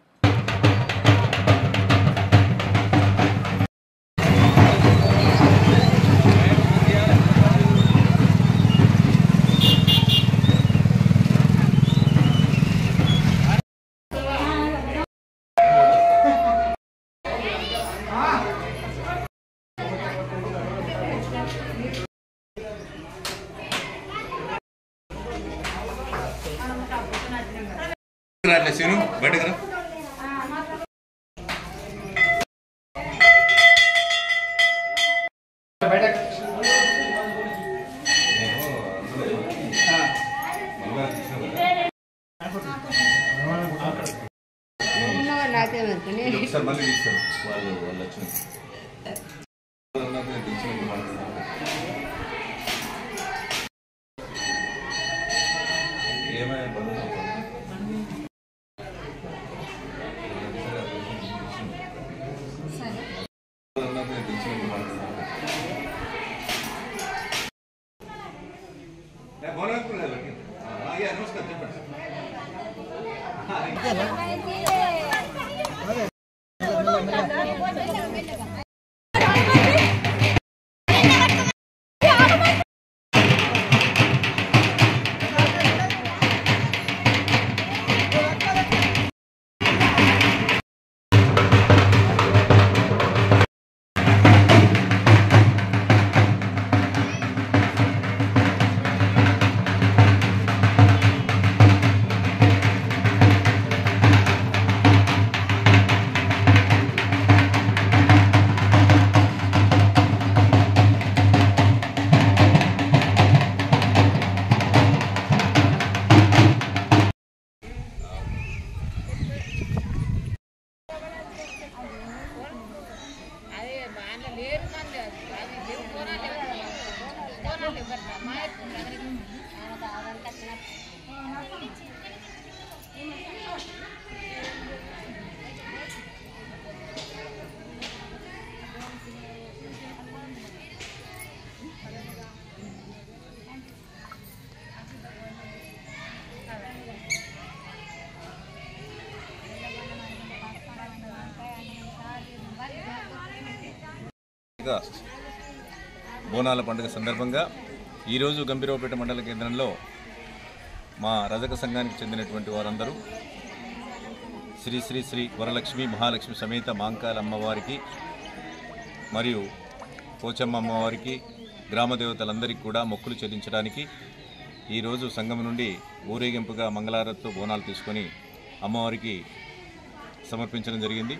బయటకు ఒకసారి మళ్ళీ తీస్తారు వాళ్ళు వచ్చిన ఏమైనా బోనాల పండుగ సందర్భంగా ఈరోజు గంభీరావుపేట మండల కేంద్రంలో మా రజక సంఘానికి చెందినటువంటి వారందరూ శ్రీ శ్రీ శ్రీ వరలక్ష్మి మహాలక్ష్మి సమేత మాంకాల అమ్మవారికి మరియు పోచమ్మ అమ్మవారికి గ్రామ దేవతలందరికీ కూడా మొక్కులు చెల్లించడానికి ఈరోజు సంఘం నుండి ఊరేగింపుగా మంగళారతితో బోనాలు తీసుకొని అమ్మవారికి సమర్పించడం జరిగింది.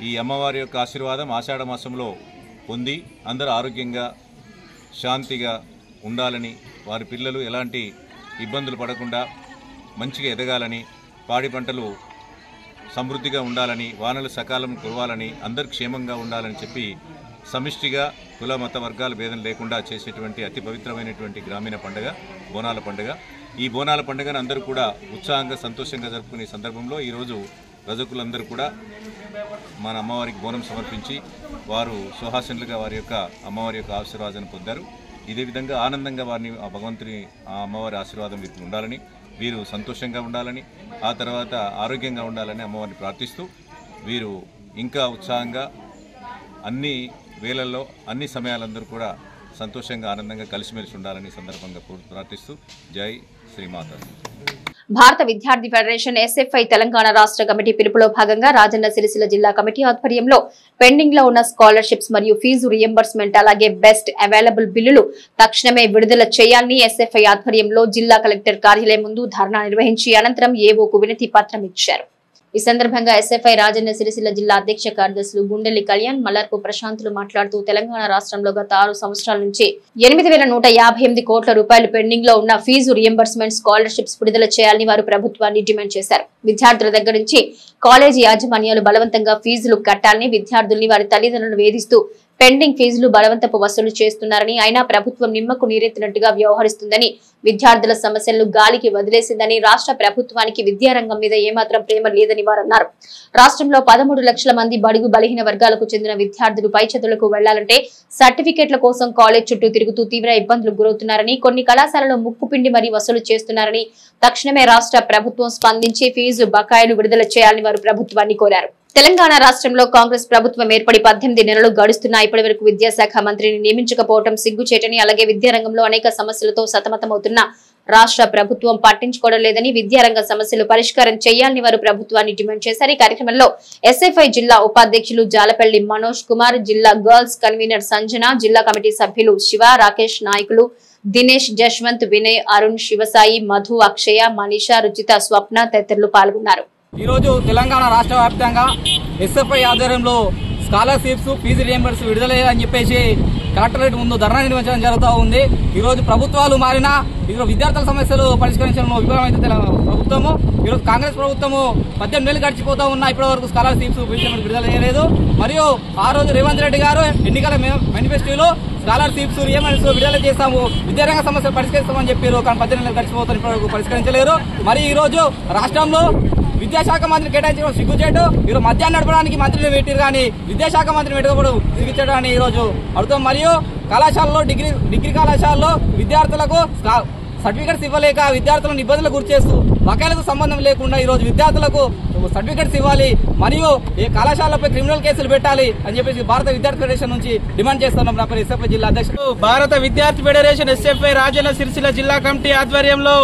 ఈ అమ్మవారి యొక్క ఆశీర్వాదం ఆషాఢ మాసంలో పొంది అందరూ ఆరోగ్యంగా శాంతిగా ఉండాలని, వారి పిల్లలు ఎలాంటి ఇబ్బందులు పడకుండా మంచిగా ఎదగాలని, పాడి పంటలు సమృద్ధిగా ఉండాలని, వానలు సకాలం కురవాలని, అందరూ క్షేమంగా ఉండాలని చెప్పి సమిష్టిగా కుల మత వర్గాల భేదం లేకుండా చేసేటువంటి అతి పవిత్రమైనటువంటి గ్రామీణ పండుగ బోనాల పండుగ. ఈ బోనాల పండుగను అందరూ కూడా ఉత్సాహంగా సంతోషంగా జరుపుకునే సందర్భంలో ఈరోజు రజకులందరూ కూడా మన అమ్మవారికి బోనం సమర్పించి వారు సుహాసనులుగా వారి యొక్క అమ్మవారి యొక్క ఆశీర్వాదాన్ని పొందారు. ఇదే విధంగా ఆనందంగా వారిని ఆ భగవంతుని ఆ అమ్మవారి ఆశీర్వాదం వీరికి ఉండాలని, వీరు సంతోషంగా ఉండాలని, ఆ తర్వాత ఆరోగ్యంగా ఉండాలని అమ్మవారిని ప్రార్థిస్తూ వీరు ఇంకా ఉత్సాహంగా అన్ని వేళల్లో అన్ని సమయాలందరూ కూడా సంతోషంగా ఆనందంగా కలిసిమెలిసి ఉండాలని సందర్భంగా ప్రార్థిస్తూ జై శ్రీమాత. భారత విద్యార్థి ఫెడరేషన్ ఎస్ఎఫ్ఐ తెలంగాణ రాష్ట్ర కమిటీ పిలుపులో భాగంగా రాజన్న సిరిసిల్ల జిల్లా కమిటీ ఆధ్వర్యంలో పెండింగ్ లో ఉన్న స్కాలర్షిప్స్ మరియు ఫీజు రియంబర్స్మెంట్ అలాగే బెస్ట్ అవైలబుల్ బిల్లులు తక్షణమే విడుదల చేయాలని ఎస్ఎఫ్ఐ ఆధ్వర్యంలో జిల్లా కలెక్టర్ కార్యాలయం ముందు ధర్నా నిర్వహించి అనంతరం ఏవోకు వినతి పత్రం ఇచ్చారు. ఈ సందర్భంగా ఎస్ఎఫ్ఐ రాజన్న సిరిసిల్ల జిల్లా అధ్యక్ష కార్యదర్శులు గుండెల్లి కళ్యాణ్, మల్లర్పు ప్రశాంతులు మాట్లాడుతూ తెలంగాణ రాష్ట్రంలో గత 6 సంవత్సరాల నుంచి 8,158 కోట్ల రూపాయలు పెండింగ్ లో ఉన్న ఫీజు రియంబర్స్మెంట్ స్కాలర్షిప్స్ విడుదల చేయాలని వారు ప్రభుత్వాన్ని డిమాండ్ చేశారు. విద్యార్థుల దగ్గర నుంచి కాలేజీ యాజమాన్యాలు బలవంతంగా ఫీజులు కట్టాలని, విద్యార్థుల్ని వారి తల్లిదండ్రులను వేధిస్తూ పెండింగ్ ఫీజులు బలవంతపు వసూలు చేస్తున్నారని, అయినా ప్రభుత్వం నిమ్మకు నీరెత్తినట్టుగా వ్యవహరిస్తుందని, విద్యార్థుల సమస్యలను గాలికి వదిలేసిందని, రాష్ట్ర ప్రభుత్వానికి విద్యారంగం మీద ఏమాత్రం ప్రేమ లేదని వారన్నారు. రాష్ట్రంలో 13 లక్షల మంది బడుగు బలహీన వర్గాలకు చెందిన విద్యార్థులు పై చదువులకు వెళ్లాలంటే సర్టిఫికెట్ల కోసం కాలేజ్ చుట్టూ తిరుగుతూ తీవ్ర ఇబ్బందులకు గురవుతున్నారని, కొన్ని కళాశాలలో ముక్కుపిండి మరీ వసూలు చేస్తున్నారని, తక్షణమే రాష్ట్ర ప్రభుత్వం స్పందించి ఫీజు బకాయిలు విడుదల చేయాలని వారు ప్రభుత్వాన్ని కోరారు. తెలంగాణ రాష్ట్రంలో కాంగ్రెస్ ప్రభుత్వం ఏర్పడి 18 నెలలు గడుస్తున్నా ఇప్పటి వరకు విద్యాశాఖ మంత్రిని నియమించకపోవడం సిగ్గుచేటని, అలాగే విద్యారంగంలో అనేక సమస్యలతో సతమతమవుతున్న రాష్ట్ర ప్రభుత్వం పట్టించుకోవడం లేదని, విద్యారంగ సమస్యలు పరిష్కారం చేయాలని వారు ప్రభుత్వాన్ని డిమాండ్ చేశారు. ఈ కార్యక్రమంలో ఎస్ఎఫ్ఐ జిల్లా ఉపాధ్యక్షులు జాలపల్లి మనోజ్ కుమార్, జిల్లా గర్ల్స్ కన్వీనర్ సంజన, జిల్లా కమిటీ సభ్యులు శివ, రాకేష్, నాయకులు దినేష్, జశ్వంత్, వినయ్, అరుణ్, శివసాయి, మధు, అక్షయ, మనీషా, రుచిత, స్వప్న తదితరులు పాల్గొన్నారు. ఈరోజు తెలంగాణ రాష్ట్ర వ్యాప్తంగా ఎస్ఎఫ్ఐ ఆధ్వర్యంలో స్కాలర్షిప్స్ ఫీజు రియంబర్స్ విడుదల చేయాలని చెప్పేసి కలెక్టరేట్ ముందు ధర్నా నిర్వహించడం జరుగుతూ ఉంది. ఈరోజు ప్రభుత్వాలు మారినా ఈరోజు విద్యార్థుల సమస్యలు పరిష్కరించడంలో విఫలమైతే ప్రభుత్వము, ఈరోజు కాంగ్రెస్ ప్రభుత్వము 18 నెలలు గడిచిపోతా ఉన్నా ఇప్పటి వరకు స్కాలర్షిప్స్ విడుదల చేయలేదు. మరియు ఆ రోజు రేవంత్ రెడ్డి గారు ఎన్నికల మేనిఫెస్టోలో స్కాలర్షిప్స్ రియంబర్స్ విడుదల చేస్తాము, విద్యారంగ సమస్యలు పరిష్కరిస్తామని చెప్పారు. కానీ 18 నెలలు గడిచిపోతాను ఇప్పటి వరకు పరిష్కరించలేరు. మరి ఈ రోజు రాష్ట్రంలో విద్యాశాఖ మంత్రిని కేటాయించడం సిగ్గుచేటు. ఈరోజు మధ్యాహ్నం నడపడానికి మంత్రిని పెట్టారు కానీ విద్యాశాఖ మంత్రిని పెట్టకపోవడం సిగ్గుచేటని ఈ రోజు అడుగుతాం. మరియు కళాశాలలో డిగ్రీ కళాశాలలో విద్యార్థులకు సర్టిఫికెట్స్ ఇవ్వలేక విద్యార్థులను ఇబ్బందులకు గురి చేస్తూ బకాయిలతో సంబంధం లేకుండా ఈ రోజు విద్యార్థులకు సర్టిఫికెట్స్ ఇవ్వాలి, మరియు ఈ కళాశాలపై క్రిమినల్ కేసులు పెట్టాలి అని చెప్పేసి భారత విద్యార్థి ఫెడరేషన్ నుంచి డిమాండ్ చేస్తున్నాం. నా పేరు ఎస్ఎఫ్ఐ జిల్లా అధ్యక్షుడు. భారత విద్యార్థి ఫెడరేషన్ ఎస్ఎఫ్ఐ రాజన్న సిరిసిల్ల జిల్లా కమిటీ ఆధ్వర్యంలో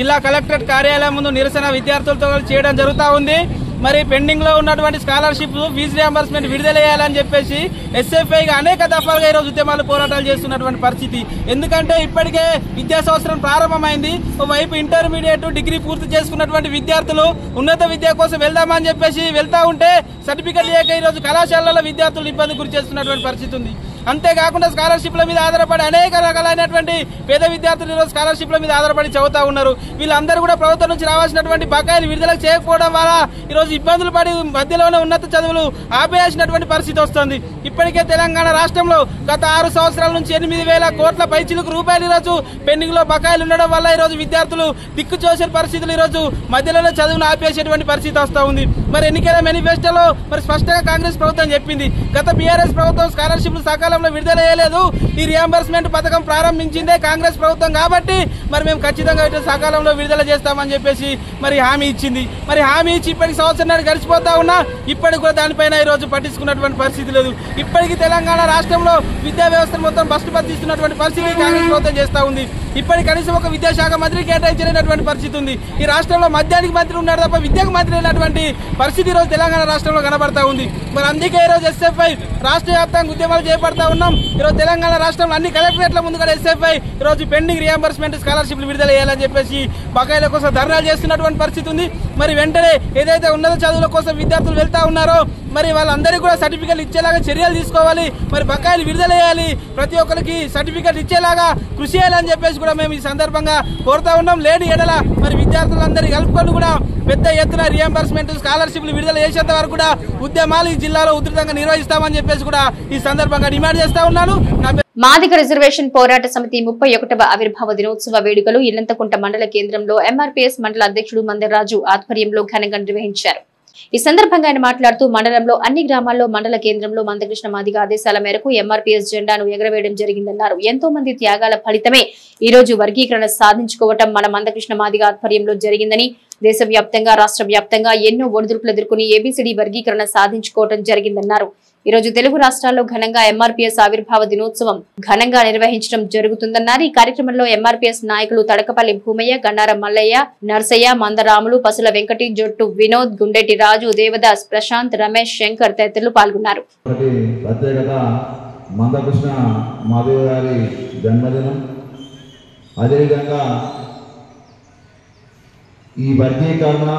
జిల్లా కలెక్టరేట్ కార్యాలయం ముందు నిరసన విద్యార్థులతో చేయడం జరుగుతూ ఉంది. మరి పెండింగ్ లో ఉన్నటువంటి స్కాలర్షిప్ ఫీజు రియంబర్స్మెంట్ విడుదల చేయాలని చెప్పేసి ఎస్ఎఫ్ఐగా అనేక దఫాలుగా ఈ రోజు ఉద్యమాలు పోరాటాలు చేస్తున్నటువంటి పరిస్థితి. ఎందుకంటే ఇప్పటికే విద్యా సంవత్సరం ప్రారంభమైంది. వైపు ఇంటర్మీడియట్, డిగ్రీ పూర్తి చేసుకున్నటువంటి విద్యార్థులు ఉన్నత విద్య కోసం వెళ్దామని చెప్పేసి వెళ్తా ఉంటే సర్టిఫికెట్ లేక ఈ రోజు కళాశాలలో విద్యార్థులు ఇబ్బంది గురి చేస్తున్నటువంటి పరిస్థితి ఉంది. అంతేకాకుండా స్కాలర్షిప్ల మీద ఆధారపడి అనేక రకాలైనటువంటి పేద విద్యార్థులు ఈరోజు స్కాలర్షిప్ల మీద ఆధారపడి చదువుతా ఉన్నారు. వీళ్ళందరూ కూడా ప్రభుత్వం నుంచి రావాల్సినటువంటి బకాయిలు విడుదల చేయకపోవడం వల్ల ఈరోజు ఇబ్బందులు పడి మధ్యలోనే ఉన్నత చదువులు ఆపేయాల్సినటువంటి పరిస్థితి వస్తుంది. ఇప్పటికే తెలంగాణ రాష్ట్రంలో గత 6 సంవత్సరాల నుంచి 8,000 కోట్ల పైచిలకు రూపాయలు ఈరోజు పెండింగ్ లో బకాయిలు ఉండడం వల్ల ఈరోజు విద్యార్థులు దిక్కు చూసే పరిస్థితులు ఈరోజు మధ్యలోనే చదువును ఆపేసేటువంటి పరిస్థితి వస్తూ ఉంది. మరి ఎన్నికల మేనిఫెస్టోలో మరి స్పష్టంగా కాంగ్రెస్ ప్రభుత్వం చెప్పింది, గత బీఆర్ఎస్ ప్రభుత్వం స్కాలర్షిప్లు సకాలంలో విడుదల చేయలేదు, ఈ రియంబర్స్మెంట్ పథకం ప్రారంభించిందే కాంగ్రెస్ ప్రభుత్వం కాబట్టి మరి మేము ఖచ్చితంగా సకాలంలో విడుదల చేస్తామని చెప్పేసి మరి హామీ ఇచ్చింది. మరి హామీ ఇచ్చి ఇప్పటికి సంవత్సరం గడిచిపోతా ఉన్నా ఇప్పటికి కూడా దానిపైన ఈ రోజు పట్టించుకున్నటువంటి పరిస్థితి లేదు. ఇప్పటికీ తెలంగాణ రాష్ట్రంలో విద్యా వ్యవస్థను మొత్తం బస్టు పట్టిస్తున్నటువంటి పరిస్థితి కాంగ్రెస్ ప్రభుత్వం చేస్తా ఉంది. ఇప్పటికి కనీసం ఒక విద్యాశాఖ మంత్రి కేటాయించలేనటువంటి పరిస్థితి ఉంది. ఈ రాష్ట్రంలో మద్యానికి మంత్రి ఉన్నారు తప్ప విద్యకు మంత్రి లేనటువంటి పరిస్థితి ఈ రోజు తెలంగాణ రాష్ట్రంలో కనబడతా ఉంది. మరి అందుకే ఈ రోజు ఎస్ఎఫ్ఐ రాష్ట్ర వ్యాప్తంగా ఉద్యమాలు చేపడతా ఉన్నాం. ఈ రోజు తెలంగాణ రాష్ట్రంలో అన్ని కలెక్టరేట్ల ముందు కూడా ఎస్ఎఫ్ఐ ఈ రోజు పెండింగ్ రియంబర్స్మెంట్ స్కాలర్షిప్లు విడుదల చేయాలని చెప్పేసి బకాయిల కోసం ధర్నాలు చేస్తున్నటువంటి పరిస్థితి ఉంది. మరి వెంటనే ఏదైతే ఉన్నత చదువుల కోసం విద్యార్థులు వెళ్తా ఉన్నారో మరి వాళ్ళందరికీ కూడా సర్టిఫికెట్లు ఇచ్చేలాగా చర్యలు తీసుకోవాలి, మరి బకాయిలు విడుదల చేయాలి, ప్రతి ఒక్కరికి సర్టిఫికెట్ ఇచ్చేలాగా కృషి చేయాలని చెప్పేసి కూడా మేము ఈ సందర్భంగా కోరుతా ఉన్నాం. లేని ఎడల మరి విద్యార్థులందరినీ కలుపుకొని కూడా పెద్ద ఎత్తున రియంబర్స్మెంట్ స్కాలర్షిప్లు విడుదల చేసేంత వరకు కూడా ఉద్యమాలు ఈ జిల్లాలో ఉధృతంగా నిర్వహిస్తామని చెప్పేసి కూడా ఈ సందర్భంగా డిమాండ్ చేస్తా ఉన్నాను. మాదిగ రిజర్వేషన్ పోరాట సమితి 31వ ఆవిర్భావ దినోత్సవ వేడుకలు ఇల్లంతకుంట మండల కేంద్రంలో ఎంఆర్పీఎస్ మండల అధ్యక్షుడు మందర్రాజు ఆధ్వర్యంలో ఘనంగా నిర్వహించారు. ఈ సందర్భంగా ఆయన మాట్లాడుతూ మండలంలో అన్ని గ్రామాల్లో మండల కేంద్రంలో మందకృష్ణ మాదిగ ఆదేశాల మేరకు ఎంఆర్పీఎస్ జెండాను ఎగరవేయడం జరిగిందన్నారు. ఎంతో మంది త్యాగాల ఫలితమే ఈ రోజు వర్గీకరణ సాధించుకోవటం మన మందకృష్ణ మాదిగ ఆధ్వర్యంలో జరిగిందని, దేశవ్యాప్తంగా రాష్ట్ర వ్యాప్తంగా ఎన్నో ఒడిదుడుకులు ఎదుర్కొని ఏబీసీడీ వర్గీకరణ సాధించుకోవటం జరిగిందన్నారు. ఈ రోజు తెలుగు రాష్ట్రాల్లో ఘనంగా ఎంఆర్పీఎస్ ఆవిర్భావ దినోత్సవం ఘనంగా నిర్వహించడం జరుగుతుందన్నారు. ఈ కార్యక్రమంలో ఎంఆర్పీఎస్ నాయకులు తడకపల్లి భూమయ్య, గన్నారం మల్లయ్య, నర్సయ్య, మందరాములు, పసుల వెంకటి, జొట్టు వినోద్, గుండెటి రాజు, దేవదాస్, ప్రశాంత్, రమేష్, శంకర్ తదితరులు పాల్గొన్నారు. ప్రత్యేకత మందకృష్ణ మాదిగ గారి జన్మదినం. అదేవిధంగా ఈ వర్గీకరణ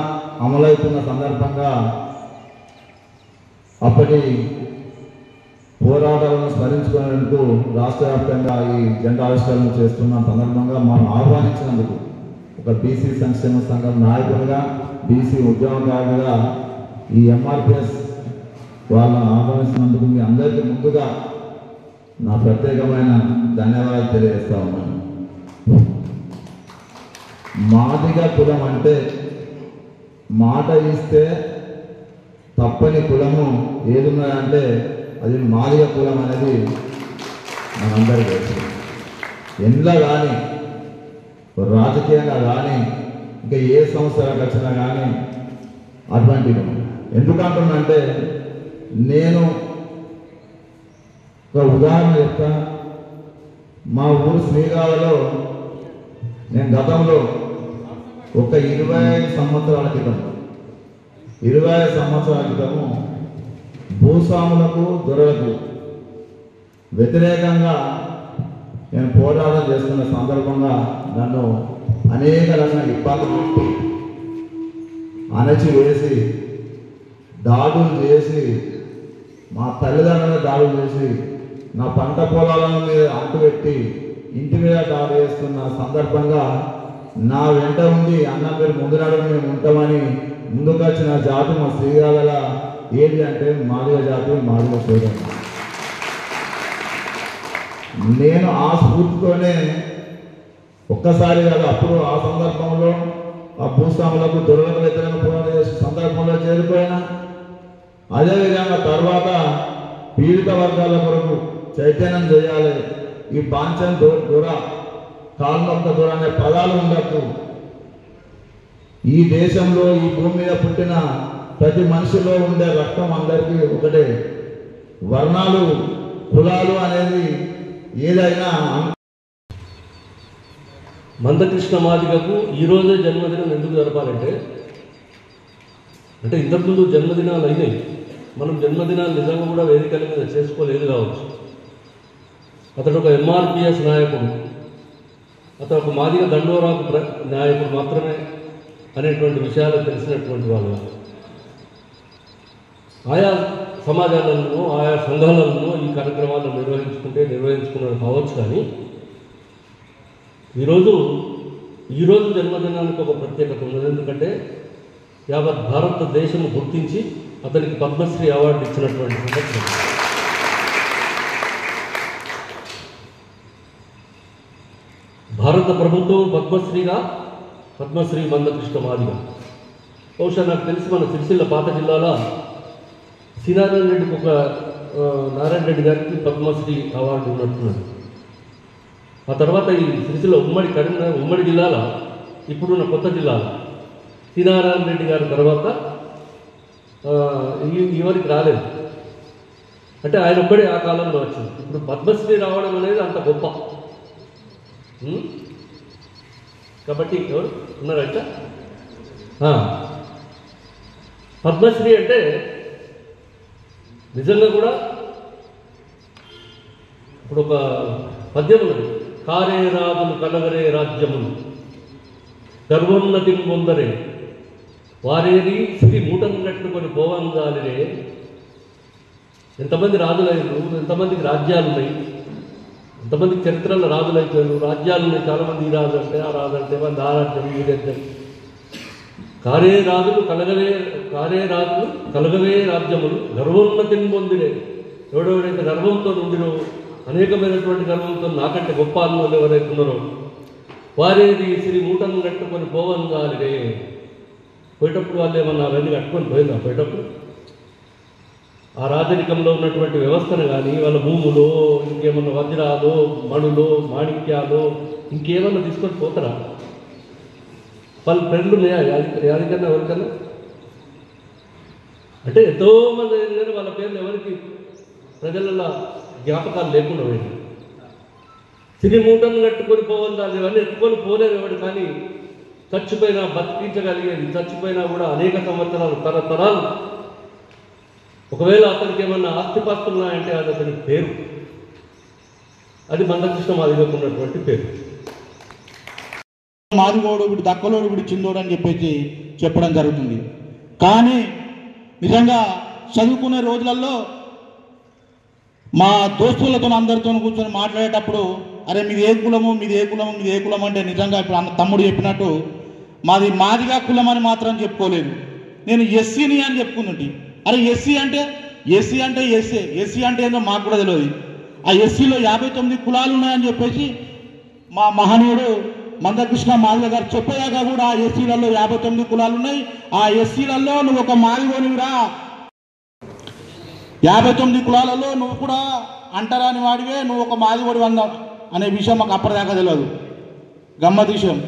అమలవుతున్న సందర్భంగా అప్పటి పోరాటాలను స్మరించుకునేందుకు రాష్ట్ర వ్యాప్తంగా ఈ జెండా ఆవిష్కరణ చేస్తున్న సందర్భంగా మనం ఆహ్వానించినందుకు ఒక బీసీ సంక్షేమ సంఘం నాయకుడిగా, బీసీ ఉద్యమకారుడిగా ఈ ఎంఆర్పీఎస్ వాళ్ళని ఆహ్వానిస్తున్నందుకు మీ అందరికీ ముందుగా నా ప్రత్యేకమైన ధన్యవాదాలు తెలియజేస్తా ఉన్నాను. మాదిగ కులం అంటే మాట ఇస్తే తప్పని కులము ఏదున్నదంటే అది మాదిగ కులం అనేది మనందరికీ తెలుసు. ఎందులో కానీ రాజకీయంగా కానీ ఇంకా ఏ సంస్థలకు వచ్చినా కానీ అటువంటివి. ఎందుకంటున్నంటే నేను ఒక ఉదాహరణ చెప్తా. మా ఊరు శ్రీగాలలో నేను గతంలో ఒక 25 సంవత్సరాల క్రితము భూస్వాములకు దొరలకు వ్యతిరేకంగా నేను పోరాటం చేస్తున్న సందర్భంగా నన్ను అనేక రకాల ఇబ్బందులు పెట్టి అణచివేసి దాడులు చేసి, మా తల్లిదండ్రులను దాడులు చేసి, నా పంట పొలాలను మీద అంటుపెట్టి ఇంటి మీద దాడి చేస్తున్న సందర్భంగా నా వెంట ఉండి అన్న మీరు ముందునాడు మేము ఉంటామని ముందుకు వచ్చిన జాతి మా శ్రీగాల ఏది అంటే మాదిగ జాతి, మాదిగ సోదరు. నేను ఆ స్ఫూర్తితోనే ఒక్కసారి కాదు, అప్పుడు ఆ సందర్భంలో ఆ భూస్వాములకు దొరలకు వ్యతిరేకంగా పోరాటం చేసే సందర్భంలో చేరిపోయినా. అదేవిధంగా తర్వాత పీడిత వర్గాల కొరకు చైతన్యం చేయాలి. ఈ బాంఛన్ దొర, కాల్మొక్క దొర అనే పదాలు ఉండద్దు. ఈ దేశంలో ఈ భూమి మీద పుట్టిన ప్రతి మనిషిలో ఉండే రక్తం అందరికీ ఒకటే. వర్ణాలు, కులాలు అనేది ఏదైనా. మందకృష్ణ మాదిగకు ఈరోజే జన్మదినం ఎందుకు జరపాలంటే, అంటే ఇంతకుముందు జన్మదినాలు అయినాయి. మనం జన్మదినాలు నిజంగా కూడా వేదికల మీద చేసుకోలేదు కావచ్చు. అతడు ఒక ఎంఆర్పిఎస్ నాయకుడు, అతను ఒక మాదిగ దండోరాకు నాయకుడు మాత్రమే అనేటువంటి విషయాలు తెలిసినటువంటి వాళ్ళు. ఆయా సమాజాలను, ఆయా సంఘాలను ఈ కార్యక్రమాలను నిర్వహించుకున్నారు కావచ్చు. కానీ ఈరోజు జన్మదినానికి ఒక ప్రత్యేకత ఉన్నది. ఎందుకంటే యావత్ భారతదేశం గుర్తించి అతనికి పద్మశ్రీ అవార్డు ఇచ్చినటువంటి సందర్భం. భారత ప్రభుత్వం పద్మశ్రీ మందకృష్ణ మాదిగ. బహుశా నాకు తెలిసి మన సిరిసిల్ల పాత జిల్లాలో నారాయణ రెడ్డి గారికి పద్మశ్రీ అవార్డు ఉన్నట్టున్నది. ఆ తర్వాత ఈ సిరిసిల్ల ఉమ్మడి జిల్లాలో ఇప్పుడున్న కొత్త జిల్లాలో నారాయణ రెడ్డి గారి తర్వాత ఎవరికి రాలేదు. అంటే ఆయన ఒక్కడే ఆ కాలంలో వచ్చింది. ఇప్పుడు పద్మశ్రీ రావడం అనేది అంత గొప్ప. కాబట్టి ఎవరు ఉన్నారంట పద్మశ్రీ అంటే నిజంగా కూడా ఇప్పుడు ఒక పద్యం ఉన్నది. కారే రాజులు కలగరే రాజ్యములు గర్వోన్నతి పొందరే వారేది శ్రీ మూటను కట్టుకొని పోవంగాలిరే. ఎంతమంది రాజులైనరు, ఎంతమందికి రాజ్యాలు ఉన్నాయి, ఎంతమందికి చరిత్రలో రాజులు అయిపోయారు, రాజ్యాలు ఉన్నాయి. చాలామంది ఈ రాజు అంటే ఆ రాజు అంటే మంది ఆ రాజ్యం ఈ రాజ్యం. కారే రాజులు కలగవే రాజ్యములు గర్వోన్నతిని పొందిరే. ఎవడెవడైతే గర్వంతో ఉండినో, అనేకమైనటువంటి గర్వంతో నాకంటే గొప్ప వాళ్ళు ఎవరైతే ఉన్నారో వారేది శ్రీ మూటను కట్టుకొని పోవంగాలిరే. పోయేటప్పుడు వాళ్ళు ఏమన్నా అవన్నీ కట్టుకొని పోయిందా? పోయేటప్పుడు ఆ రాజరికంలో ఉన్నటువంటి వ్యవస్థను కానీ వాళ్ళ భూములు ఇంకేమన్నా వజ్రాలు మణులు మాణిక్యాలు ఇంకేమన్నా తీసుకొని పోతారా? వాళ్ళ ఫ్రెండ్లు ఉన్నాయా యాదికన్నా ఎవరికన్నా? అంటే ఎంతోమంది కానీ వాళ్ళ పేర్లు ఎవరికి ప్రజల జ్ఞాపకాలు లేకుండా పోయింది. సిరి మూటలు కట్టుకొని పోవాలి, దాన్ని ఇవన్నీ ఎత్తుకొని పోలేరు ఎవడు. కానీ చచ్చిపోయినా బతికించగలిగేది, చచ్చిపోయినా కూడా అనేక సంవత్సరాలు తరతరాలు. ఒకవేళ అతనికి ఏమన్నా ఆస్తిపాస్తులు ఉన్నాయంటే అది అతని పేరు, అది మందకృష్ణ మాదిగకు ఉన్నటువంటి పేరు. మాదిగోడు వీడు దక్కలోడు వీడు చిందోడు అని చెప్పేసి చెప్పడం జరుగుతుంది. కానీ నిజంగా చదువుకునే రోజులలో మా దోస్తులతో అందరితో కూర్చొని మాట్లాడేటప్పుడు అరే మీది ఏ కులము మీది ఏ కులము మీది ఏ కులం అంటే నిజంగా ఇప్పుడు అన్న తమ్ముడు చెప్పినట్టు మాదిగా కులం అని మాత్రం చెప్పుకోలేదు. నేను ఎస్సీని అని చెప్పుకున్నట్టు. అరే ఎస్సీ అంటే ఎస్సీ అంటే ఏందో మాకు కూడా తెలియదు. ఆ ఎస్సీలో 59 కులాలు ఉన్నాయని చెప్పేసి మా మహనీయుడు మందకృష్ణ మాదిగ గారు చెప్పేదాకా కూడా ఆ ఎస్సీలలో 59 కులాలు ఉన్నాయి. ఆ ఎస్సీలలో నువ్వు ఒక మాదిగోనివిరా, 59 కులాలలో నువ్వు కూడా అంటరాని వాడివే, నువ్వు ఒక మాదిగోడి అనే విషయం మాకు అప్పటిదాకా తెలియదు. గమ్మత్ విషయం.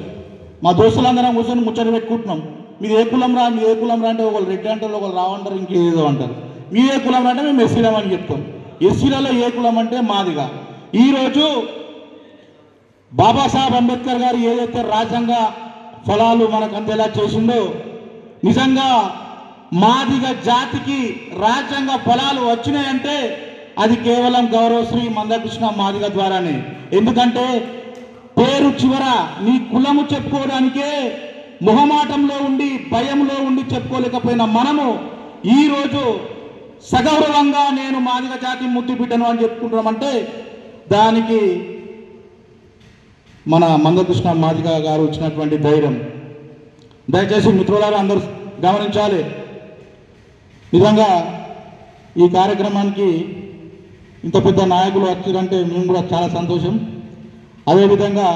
మా దోస్తులందరం కూర్చొని ముచ్చట పెట్టుకుంటున్నాం. మీరు ఏ కులం రా అంటే ఒకళ్ళు రెడ్డి అంటారు, ఒకళ్ళు రావు అంటారు, ఇంకేదో అంటారు. మీరు ఏ కులం రా అంటే మేము ఎస్సీలం అని చెప్తాం. ఎస్సీలలో ఏ కులం అంటే మాదిగా. ఈరోజు బాబాసాహెబ్ అంబేద్కర్ గారు ఏదైతే రాజ్యాంగ ఫలాలు మనకు అందేలా చేసిందో, నిజంగా మాదిగ జాతికి రాజ్యాంగ ఫలాలు వచ్చినాయంటే అది కేవలం గౌరవశ్రీ మందకృష్ణ మాదిగ ద్వారానే. ఎందుకంటే పేరు చివర నీ కులము చెప్పుకోవడానికే మొహమాటంలో ఉండి భయంలో ఉండి చెప్పుకోలేకపోయిన మనము ఈరోజు సగౌరవంగా నేను మాదిగ జాతి ముద్దు బిడ్డను అని చెప్పుకుంటున్నామంటే దానికి మన మందకృష్ణ మాదిగ గారు ఇచ్చినటువంటి ధైర్యం. దయచేసి మిత్రులారా అందరూ గమనించాలి. నిజంగా ఈ కార్యక్రమానికి ఇంత పెద్ద నాయకులు వచ్చారంటే మేము కూడా చాలా సంతోషం. అదేవిధంగా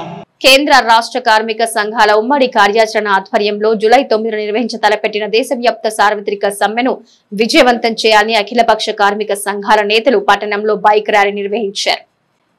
కేంద్ర రాష్ట్ర కార్మిక సంఘాల ఉమ్మడి కార్యాచరణ ఆధ్వర్యంలో జూలై 9 నిర్వహించ తలపెట్టిన దేశవ్యాప్త సార్వత్రిక సమ్మెను విజయవంతం చేయాలని అఖిలపక్ష కార్మిక సంఘాల నేతలు పట్టణంలో బైక్ ర్యాలీ నిర్వహించారు.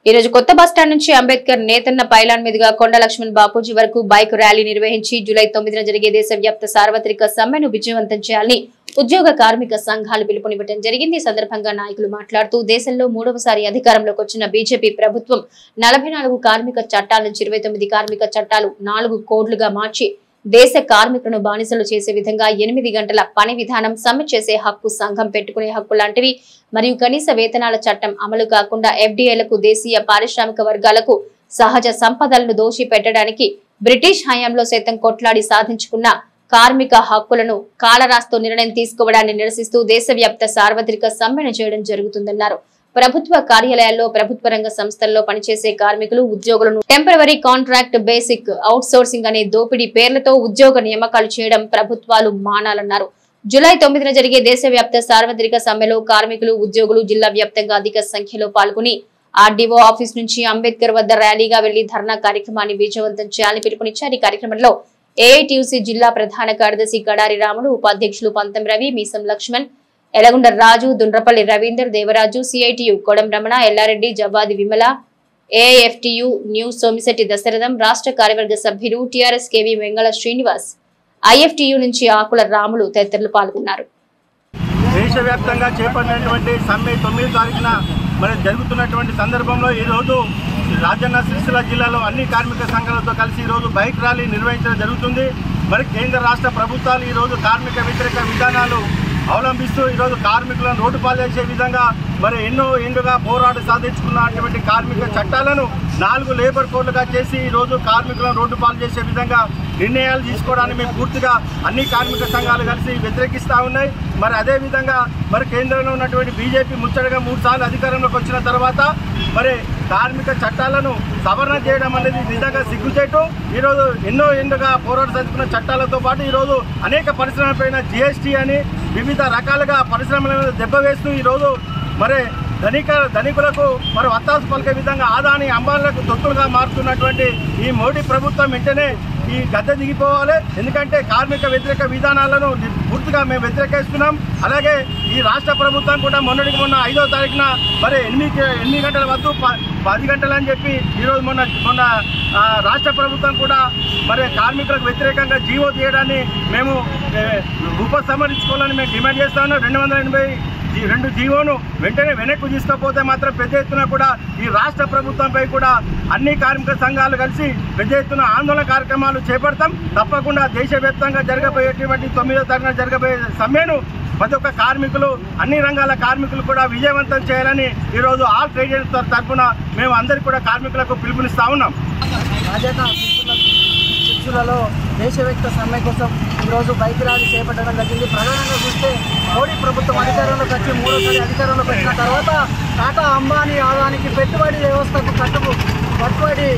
ఈ రోజు కొత్త బస్టాండ్ నుంచి అంబేద్కర్ నేతన్న పైలాన్ మీదుగా కొండ లక్ష్మణ్ బాపూజీ వరకు బైక్ ర్యాలీ నిర్వహించి జూలై 9న జరిగే దేశవ్యాప్త సార్వత్రిక సమ్మెను విజయవంతం చేయాలని ఉద్యోగ కార్మిక సంఘాలు పిలుపునివ్వడం జరిగింది. ఈ సందర్భంగా నాయకులు మాట్లాడుతూ దేశంలో 3వసారి అధికారంలోకి వచ్చిన బీజేపీ ప్రభుత్వం 44 కార్మిక చట్టాల నుంచి 29 కార్మిక చట్టాలు 4 కోడ్లుగా మార్చి దేశ కార్మికులను బానిసలు చేసే విధంగా 8 గంటల పని విధానం, సమ్మె చేసే హక్కు, సంఘం పెట్టుకునే హక్కు లాంటివి మరియు కనీస వేతనాల చట్టం అమలు కాకుండా ఎఫ్డీఐలకు, దేశీయ పారిశ్రామిక వర్గాలకు సహజ సంపదలను దోషి పెట్టడానికి బ్రిటిష్ హయాంలో సైతం కొట్లాడి సాధించుకున్న కార్మిక హక్కులను కాలరాస్తో నిర్ణయం తీసుకోవడాన్ని నిరసిస్తూ దేశవ్యాప్త సార్వత్రిక సమ్మెను చేయడం జరుగుతుందన్నారు. ప్రభుత్వ కార్యాలయాల్లో, ప్రభుత్వ రంగ సంస్థల్లో పనిచేసే కార్మికులు, ఉద్యోగులను టెంపరరీ కాంట్రాక్ట్, బేసిక్ అవుట్సోర్సింగ్ అనే దోపిడీ పేర్లతో ఉద్యోగ నియామకాలు చేయడం ప్రభుత్వాలు మానాలన్నారు. జూలై 9న జరిగే దేశవ్యాప్త సార్వత్రిక సమ్మెలో కార్మికులు, ఉద్యోగులు జిల్లా వ్యాప్తంగా అధిక సంఖ్యలో పాల్గొని ఆర్డీఓ ఆఫీస్ నుంచి అంబేద్కర్ వద్ద ర్యాలీగా వెళ్లి ధర్నా కార్యక్రమాన్ని విజయవంతం చేయాలని పిలుపునిచ్చారు. ఈ కార్యక్రమంలో ఏఐటీయూసీ జిల్లా ప్రధాన కార్యదర్శి కడారి రాముడు, ఉపాధ్యక్షులు పంతం రవి, మీసం లక్ష్మణ్, ఎలగుండ రాజు, దుండ్రపల్లి Ravinder, Devaraju, CITU కొడం Ramana, Yellareddy, జవాది Vimala, AIFTU new Somisetti Dasaratham, రాష్ట్ర కార్యవర్గ సభ్యులు TRS KV Vengala Srinivas, IFTU నుంచి ఆకుల రాములు తదితరులు పాల్గొన్నారు. దేశవ్యాప్తంగా చేపట్టినటువంటి సమ్మె 9వ తారీఖున మరి జరుగుతున్నటువంటి సందర్భంలో ఈరోజు రాజన్న సిరిసిల్ల జిల్లాలో అన్ని కార్మిక సంఘాలతో కలిసి ఈరోజు బైక్ ర్యాలీ నిర్వహించడం జరుగుతుంది. మరి కేంద్ర రాష్ట్ర ప్రభుత్వాలు ఈరోజు కార్మిక వ్యతిరేక విధానాలు అవలంబిస్తూ ఈరోజు కార్మికులను రోడ్డు పాలు చేసే విధంగా మరి ఎన్నో ఏళ్లుగా పోరాడి సాధించుకున్నటువంటి కార్మిక చట్టాలను 4 లేబర్ కోడ్లుగా చేసి ఈరోజు కార్మికులను రోడ్డు పాలు చేసే విధంగా నిర్ణయాలు తీసుకోవడాన్ని మేము పూర్తిగా అన్ని కార్మిక సంఘాలు కలిసి వ్యతిరేకిస్తూ ఉన్నాయి. మరి అదేవిధంగా మరి కేంద్రంలో ఉన్నటువంటి బీజేపీ ముచ్చటగా 3 సార్లు అధికారంలోకి వచ్చిన తర్వాత మరి కార్మిక చట్టాలను సవరణ చేయడం అనేది నిజంగా సిగ్గుచేటు. ఈరోజు ఎన్నో ఏళ్లుగా పోరాట సాధించుకున్న చట్టాలతో పాటు ఈరోజు అనేక పరిశ్రమలపైన జిఎస్టీ అని వివిధ రకాలుగా పరిశ్రమలను దెబ్బ వేస్తూ ఈరోజు మరి ధనికులకు మరి వత్తాసు పలికే విధంగా ఆదాని అంబాలకు తొత్తులుగా మారుతున్నటువంటి ఈ మోడీ ప్రభుత్వం వెంటనే ఈ గద్దె దిగిపోవాలి. ఎందుకంటే కార్మిక వ్యతిరేక విధానాలను పూర్తిగా మేము వ్యతిరేకిస్తున్నాం. అలాగే ఈ రాష్ట్ర ప్రభుత్వం కూడా మొన్న 5వ తారీఖున మరి 8 గంటల వద్దు 10 గంటలు అని చెప్పి ఈరోజు మొన్న రాష్ట్ర ప్రభుత్వం కూడా మరి కార్మికులకు వ్యతిరేకంగా జీవో తీయడాన్ని మేము ఉపసంహరించుకోవాలని మేము డిమాండ్ చేస్తా ఉన్నాం. 282 జీవోను వెంటనే వెనక్కు తీసుకపోతే మాత్రం పెద్ద ఎత్తున కూడా ఈ రాష్ట్ర ప్రభుత్వంపై కూడా అన్ని కార్మిక సంఘాలు కలిసి పెద్ద ఎత్తున ఆందోళన కార్యక్రమాలు చేపడతాం. తప్పకుండా దేశవ్యాప్తంగా జరగబోయేటువంటి 9వ తారీఖున జరగబోయే సమ్మెను ప్రతి ఒక్క కార్మికులు అన్ని రంగాల కార్మికులు కూడా విజయవంతం చేయాలని ఈరోజు ఆల్ ట్రేడ్ యూనియన్స్ తరఫున మేము అందరికీ కూడా కార్మికులకు పిలుపునిస్తా ఉన్నాం. శిక్షులలో దేశవ్యాప్త సమ్మె కోసం ఈరోజు బైక్ ర్యాలీ చేపట్టడం జరిగింది. ప్రధానంగా చూస్తే మోడీ ప్రభుత్వం అధికారంలోకి వచ్చి 3వసారి అధికారంలోకి వచ్చిన తర్వాత టాటా అంబానీ ఆదానికి పెట్టుబడి వ్యవస్థకు కట్టుబడి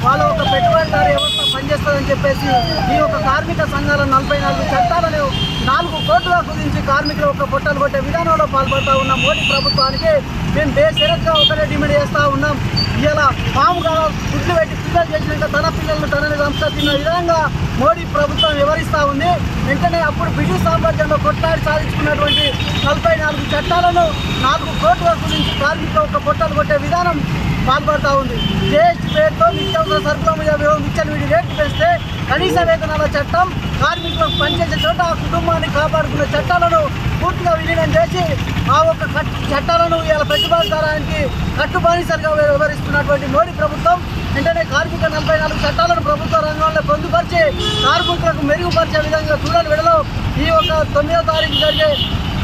వాళ్ళ ఒక పెట్టుబడిదారు వ్యవస్థ పనిచేస్తుందని చెప్పేసి ఈ యొక్క కార్మిక సంఘాల 44 చట్టాలను 4 కోట్ల కుదించి కార్మికులు ఒక పొట్టలు కొట్టే విధానంలో పాల్పడుతూ ఉన్న మోడీ ప్రభుత్వానికి మేము బేషరత్గా ఒకటే డిమాండ్ చేస్తూ ఉన్నాం. ఇలా పాముగా గుడ్లు పెట్టి పిల్లలు చేసినాక తన పిల్లలను తనని సంస్కృతిన్న విధంగా మోడీ ప్రభుత్వం వివరిస్తూ ఉంది. వెంటనే అప్పుడు బ్రిటిష్ సామ్రాజ్యంలో కొట్లాడి సాధించుకున్నటువంటి 44 చట్టాలను 4 కోట్ల గురించి కార్మికులు ఒక పొట్టలు కొట్టే విధానం పాల్పడుతూ ఉంది. జీఎస్టీ పేరుతో నిత్యావసర సరుకుల మీద విచ్చలవిడి రేట్లు పెంచితే కనీస వేతనాల చట్టం కార్మికులకు పనిచేసే చోట ఆ కుటుంబాన్ని కాపాడుకునే చట్టాలను పూర్తిగా విలీనం చేసి ఆ ఒక్క చట్టాలను ఇలా పెట్టుబడిదారానికి కట్టుబానిసరిగా వ్యవహరిస్తున్నటువంటి మోడీ ప్రభుత్వం వెంటనే కార్మిక 44 చట్టాలను ప్రభుత్వ రంగంలో పొందుపరిచి కార్మికులకు మెరుగుపరిచే విధంగా చూడని విడలో ఈ యొక్క 9వ తారీఖు జరిగే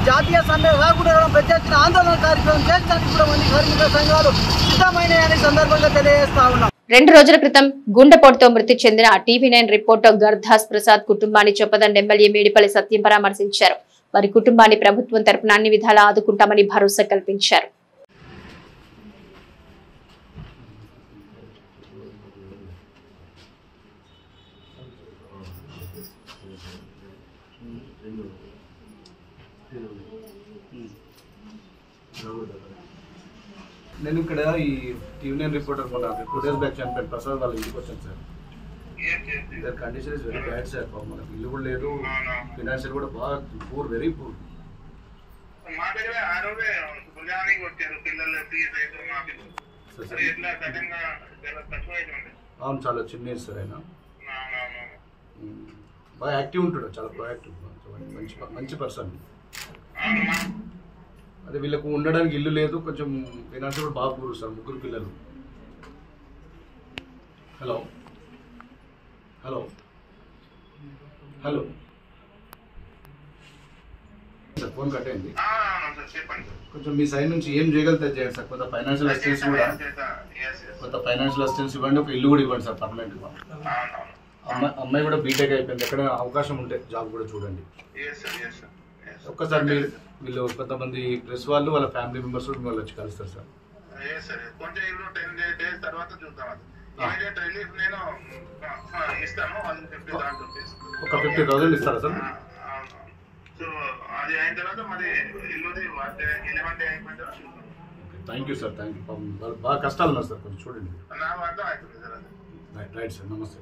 జాతీయ సమ్మె కాకుండా పెద్ద ఎత్తున ఆందోళన కార్యక్రమం చేయడానికి కూడా మంది కార్మిక సంఘాలు సిద్ధమైనాయని సందర్భంగా తెలియజేస్తా ఉన్నాం. 2 రోజుల క్రితం గుండెపోటుతో మృతి చెందిన టీవీ9 రిపోర్టర్ గర్దాస్ ప్రసాద్ కుటుంబాన్ని చొప్పదండ ఎమ్మెల్యే మేడిపల్లి సత్యం పరామర్శించారు. వారి కుటుంబాన్ని ప్రభుత్వం తరపున అన్ని విధాలా ఆదుకుంటామని భరోసా కల్పించారు. నేను ఇక్కడ ఈ టీవీ9 రిపోర్టర్ మొన్న 2 days బ్యాక్ చనిపోయాను ప్రసాద్ వాళ్ళ ఇంటికి వచ్చాను sir. Their condition is very bad sir. మనకు ఇల్లు కూడా లేదు, ఫినాన్షియల్ కూడా బాగా పూర్, వెరీ పూర్. అవును, చాలా చిన్న సార్ ఆయన. బాగా యాక్టివ్ ఉంటాడు, చాలా ప్రొయాక్టివ్, మంచి పర్సన్. అదే వీళ్ళకు ఉండడానికి ఇల్లు లేదు, కొంచెం ఫైనాన్షియల్ కూడా బాగా పూరు సార్. 3 పిల్లలు. Hello hello hello sir, phone cut అయింది. కొంచెం మీ సైడ్ నుంచి ఏం చేయగలిగితే చేయండి సార్. కొంత ఫైనాన్షియల్ అసిస్టెన్స్ ఇవ్వండి, ఒక ఇల్లు కూడా ఇవ్వండి సార్ పర్మనెంట్గా. అమ్మాయి కూడా బీటెక్ అయిపోయింది, ఎక్కడైనా అవకాశం ఉంటే జాబ్ కూడా చూడండి. ఒక్కసారి వీళ్ళు కొంతమంది ప్రెస్ వాళ్ళు వాళ్ళ ఫ్యామిలీ మెంబర్స్ కూడా వాళ్ళు వచ్చి కలుస్తారు సార్. ఒక 50,000 ఇస్తారా sir? Thank you sir, thank you. బాగా కష్టాలు ఉన్నారు సార్, కొంచెం చూడండి. రైట్ సార్, నమస్తే.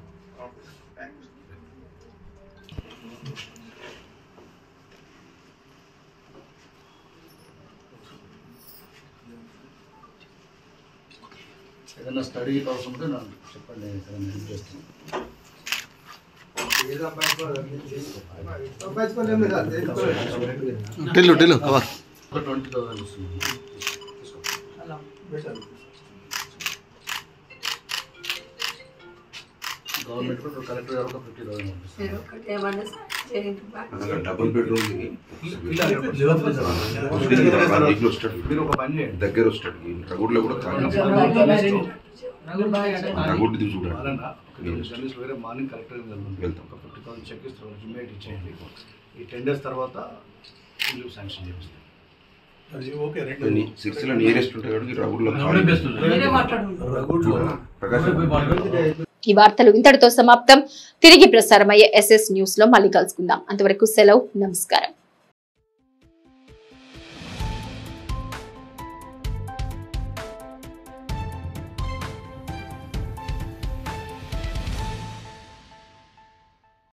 ఏదైనా స్టడీ అవసరం ఉంటే నాకు చెప్పండి, ఏదైనా హెల్ప్ చేస్తాను. ఒక 20,000 వస్తుంది. గవర్నమెంట్ కూడా కలెక్టర్ గారు ఒక 50,000 డబుల్ బెడ్రూమ్ మీరు ఒక పని చేయండి, దగ్గర వస్తాడు రగుడ్లో కూడా రగుడ్ది చూడండి. వేరే మార్నింగ్ కలెక్టర్ వెళ్తాం. ఒక 50,000 చెక్ ఇస్తాం, ఇమ్మీడియట్ ఇచ్చేయండి. ఈ 10 days తర్వాత ఇల్లు శాంక్షన్ చేపిస్తాం. సిక్స్లో నియరెస్ట్ ఉంటాయి కాబట్టి రగుడ్లో ఈ వార్తలు ఇంతటితో సమాప్తం. తిరిగి ప్రసారమయ్యే SS న్యూస్ లో మళ్ళీ కలుసుకుందాం. అంతవరకు సెలవు, నమస్కారం.